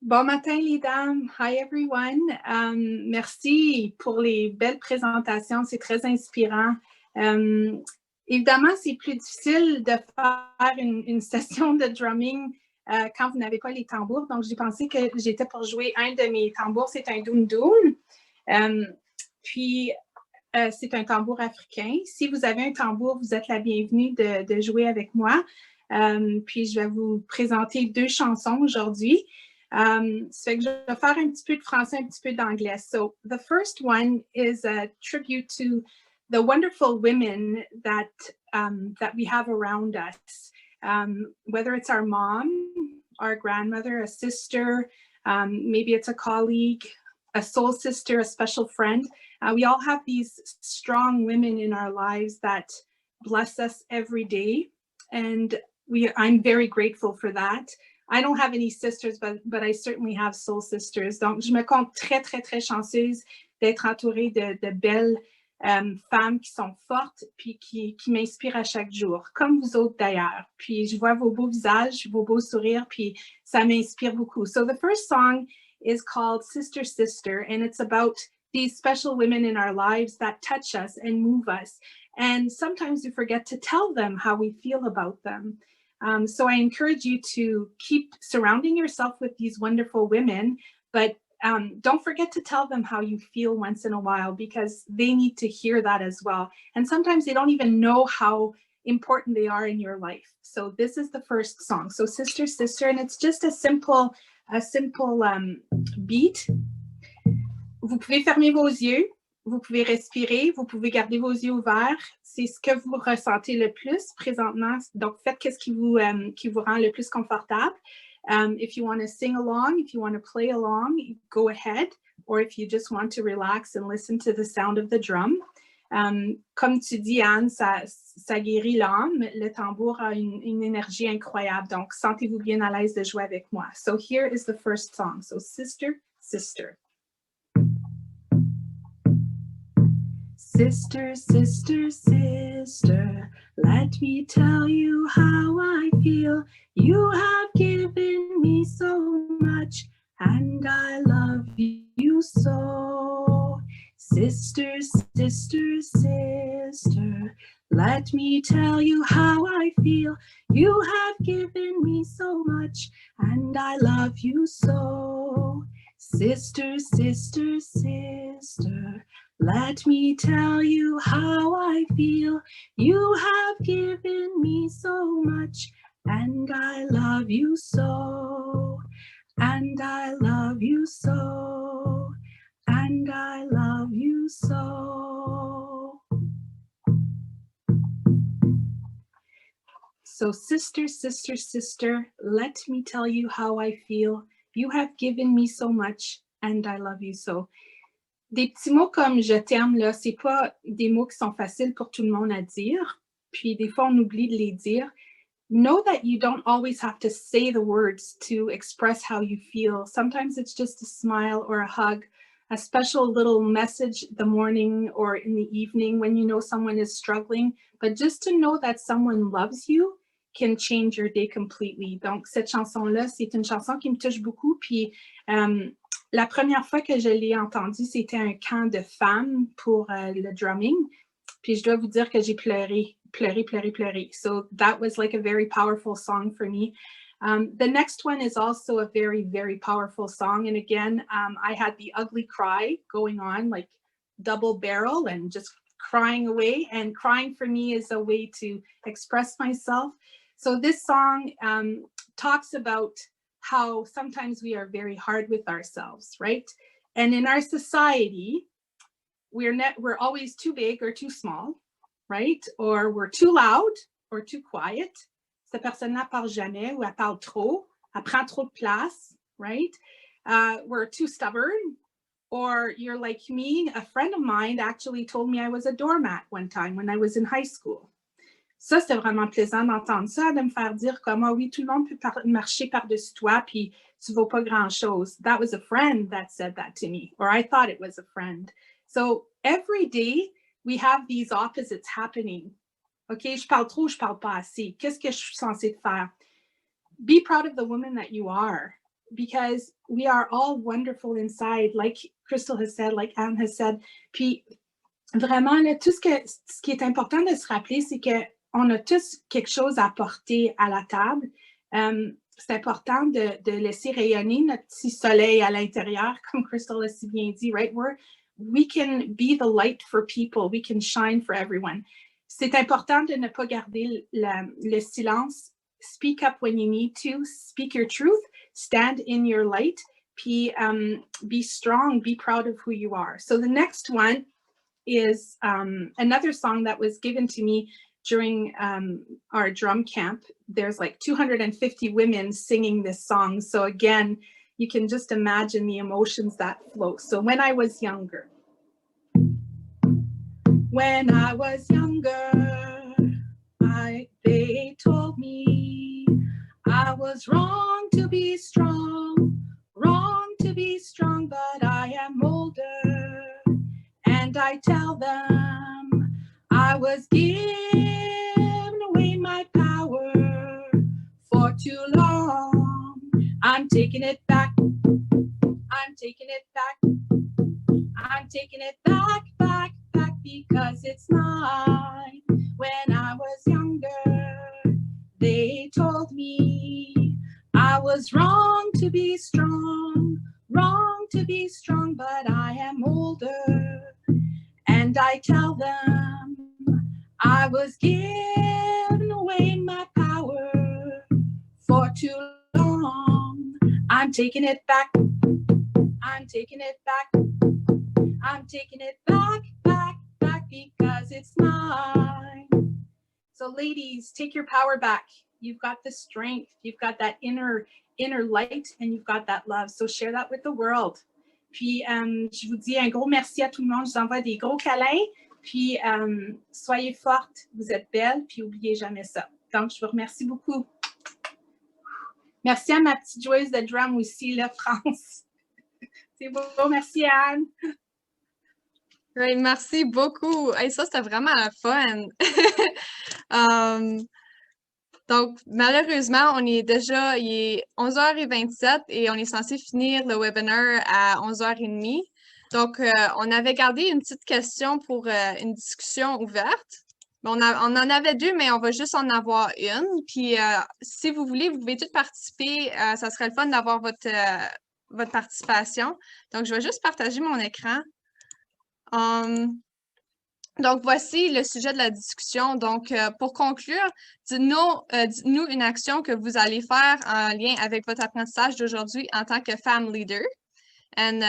Bon matin, les dames. Hi, everyone. Merci pour les belles présentations. C'est très inspirant. Évidemment, c'est plus difficile de faire une session de drumming quand vous n'avez pas les tambours. Donc, j'ai pensé que j'étais pour jouer un de mes tambours. C'est un doun-doun. Puis, c'est un tambour africain. Si vous avez un tambour, vous êtes la bienvenue de jouer avec moi. Puis, je vais vous présenter 2 chansons aujourd'hui. Ça fait que je vais faire un petit peu de français, un petit peu d'anglais. So the first one is a tribute to the wonderful women that we have around us. Whether it's our mom, our grandmother, a sister, maybe it's a colleague, a soul sister, a special friend. We all have these strong women in our lives that bless us every day. And I'm very grateful for that. I don't have any sisters, but I certainly have soul sisters. Donc, je me compte très, très, très chanceuse d'être entourée de belles femmes qui sont fortes puis qui m'inspirent à chaque jour, comme vous autres d'ailleurs. Puis, je vois vos beaux visages, vos beaux sourires, puis ça m'inspire beaucoup. So, the first song is called Sister, Sister, and it's about these special women in our lives that touch us and move us. And sometimes we forget to tell them how we feel about them. So I encourage you to keep surrounding yourself with these wonderful women, but don't forget to tell them how you feel once in a while because they need to hear that as well. And sometimes they don't even know how important they are in your life. So this is the first song. So Sister, Sister, and it's just a simple beat. Vous pouvez fermer vos yeux. Vous pouvez respirer, vous pouvez garder vos yeux ouverts. C'est ce que vous ressentez le plus présentement. Donc, faites ce qui vous rend le plus confortable. If you want to sing along, if you want to play along, go ahead. Or if you just want to relax and listen to the sound of the drum. Comme tu dis, Anne, ça guérit l'âme. Le tambour a une énergie incroyable. Donc, sentez-vous bien à l'aise de jouer avec moi. So here is the first song. So, Sister, Sister. Sister, sister, sister, let me tell you how I feel. You have given me so much, and I love you so. Sister, sister, sister, let me tell you how I feel. You have given me so much, and I love you so. Sister, sister, sister, let me tell you how I feel. You have given me so much, and I love you so. And I love you so. And I love you so. So, sister, sister, sister, let me tell you how I feel. You have given me so much, and I love you so. Des petits mots comme « je t'aime », là, c'est pas des mots qui sont faciles pour tout le monde à dire. Puis des fois, on oublie de les dire. Know that you don't always have to say the words to express how you feel. Sometimes it's just a smile or a hug, a special little message the morning or in the evening when you know someone is struggling. But just to know that someone loves you can change your day completely. Donc, cette chanson-là, c'est une chanson qui me touche beaucoup. Puis, la première fois que je l'ai entendue, c'était un camp de femmes pour le drumming. Puis je dois vous dire que j'ai pleuré. So that was like a very powerful song for me. The next one is also a very, very powerful song. And again, I had the ugly cry going on, like double barrel and just crying away. And crying for me is a way to express myself. So this song talks about how sometimes we are very hard with ourselves, right? And in our society, we're always too big or too small, right? Or we're too loud or too quiet. Cette personne-là parle jamais ou elle parle trop, elle prend trop de place, right? We're too stubborn, or you're like me. A friend of mine actually told me I was a doormat one time when I was in high school. Ça, c'était vraiment plaisant d'entendre ça, de me faire dire comme, ah oui, tout le monde peut marcher par-dessus toi, puis tu vaux pas grand-chose. That was a friend that said that to me, or I thought it was a friend. So every day, we have these opposites happening. OK, je parle trop, je parle pas assez. Qu'est-ce que je suis censée faire? Be proud of the woman that you are, because we are all wonderful inside, like Crystal has said, like Anne has said. Puis vraiment, là, ce qui est important de se rappeler, c'est qu'on a tous quelque chose à apporter à la table. C'est important de laisser rayonner notre petit soleil à l'intérieur, comme Crystal a si bien dit, right? We can be the light for people. We can shine for everyone. C'est important de ne pas garder le silence. Speak up when you need to. Speak your truth. Stand in your light. Puis be strong. Be proud of who you are. So the next one is another song that was given to me during our drum camp. There's like 250 women singing this song. So again, you can just imagine the emotions that flow. So when I was younger, they told me I was wrong to be strong, but I am older. And I tell them I was giving away my power for too long. I'm taking it back. I'm taking it back. I'm taking it back, back, back, because it's mine. When I was younger, they told me I was wrong to be strong, but I am older. And I tell them I was giving away my power for too long. I'm taking it back. I'm taking it back. I'm taking it back, back, back, because it's mine. So ladies, take your power back. You've got the strength. You've got that inner light, and you've got that love. So share that with the world. Puis, je vous dis un gros merci à tout le monde. Je vous envoie des gros câlins. Puis, soyez fortes. Vous êtes belles. Puis, n'oubliez jamais ça. Donc, je vous remercie beaucoup. Merci à ma petite joueuse de drum aussi, là, France. C'est beau. Merci, Anne. Right, merci beaucoup. Hey, ça, c'était vraiment fun. Donc, malheureusement, il est 11h27 et on est censé finir le webinaire à 11h30. Donc, on avait gardé une petite question pour une discussion ouverte. On en avait deux, mais on va juste en avoir une. Puis, si vous voulez, vous pouvez tous participer. Ça serait le fun d'avoir votre participation. Donc, je vais juste partager mon écran. Donc, voici le sujet de la discussion. Donc, pour conclure, dites-nous une action que vous allez faire en lien avec votre apprentissage d'aujourd'hui en tant que femme leader. And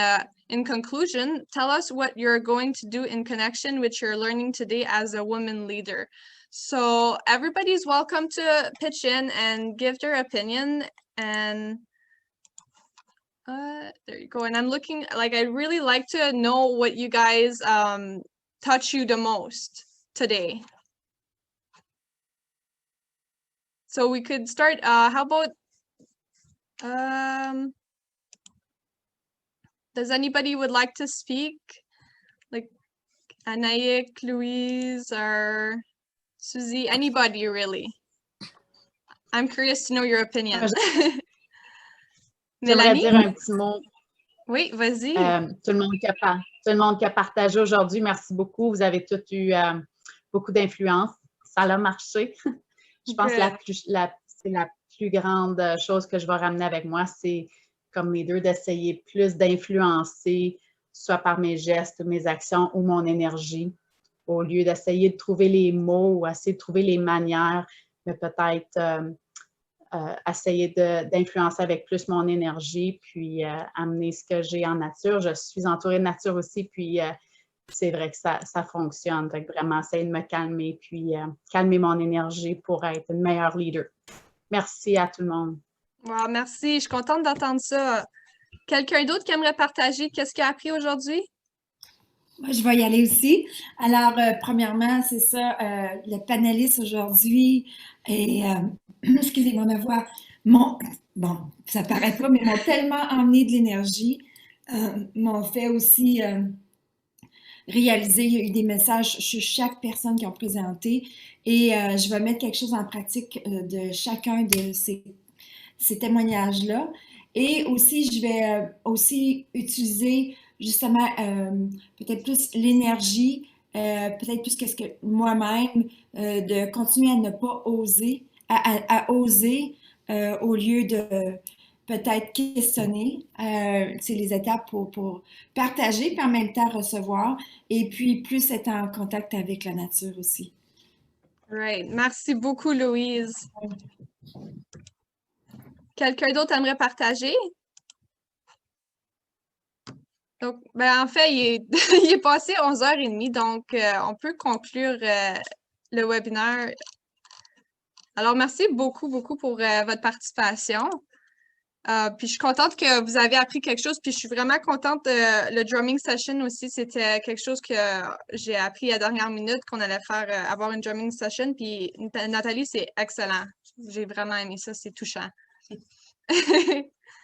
in conclusion, tell us what you're going to do in connection with your learning today as a woman leader. So everybody's welcome to pitch in and give their opinion. And there you go. And I'm looking, like, I'd really like to know what you guys touch you the most today. So we could start, how about, does anybody would like to speak? Like Anaïk, Louise, or Susie, anybody really? I'm curious to know your opinion. J'aimerais dire un petit mot. Oui, vas-y. Tout le monde qui a partagé aujourd'hui, merci beaucoup. Vous avez tous eu beaucoup d'influence. Ça a marché. Je pense que c'est la plus grande chose que je vais ramener avec moi, c'est comme leader d'essayer plus d'influencer, soit par mes gestes, mes actions ou mon énergie, au lieu d'essayer de trouver les mots ou essayer de trouver les manières, mais peut-être essayer d'influencer avec plus mon énergie, puis amener ce que j'ai en nature. Je suis entourée de nature aussi, puis c'est vrai que ça fonctionne. Fait que vraiment, essayer de me calmer, puis calmer mon énergie pour être une meilleure leader. Merci à tout le monde. Wow, merci. Je suis contente d'entendre ça. Quelqu'un d'autre qui aimerait partager qu'est-ce qu'il a appris aujourd'hui? Moi, je vais y aller aussi. Alors, premièrement, c'est ça, le panéliste aujourd'hui et excusez-moi ma voix, bon, ça paraît pas, mais m'ont tellement emmené de l'énergie, m'ont fait aussi réaliser, il y a eu des messages sur chaque personne qui ont présenté et je vais mettre quelque chose en pratique de chacun de ces témoignages-là. Et aussi, je vais aussi utiliser justement peut-être plus l'énergie, peut-être plus que moi-même, de continuer à ne pas oser, à oser au lieu de peut-être questionner les étapes pour partager, puis en même temps recevoir, et puis plus être en contact avec la nature aussi. Right. Merci beaucoup, Louise. Quelqu'un d'autre aimerait partager? Donc, ben, en fait, il est passé 11h30, donc on peut conclure le webinaire. Alors, merci beaucoup, beaucoup pour votre participation. Puis je suis contente que vous avez appris quelque chose, puis je suis vraiment contente le drumming session aussi, c'était quelque chose que j'ai appris à la dernière minute qu'on allait faire, avoir une drumming session, puis Nathalie, c'est excellent. J'ai vraiment aimé ça, c'est touchant.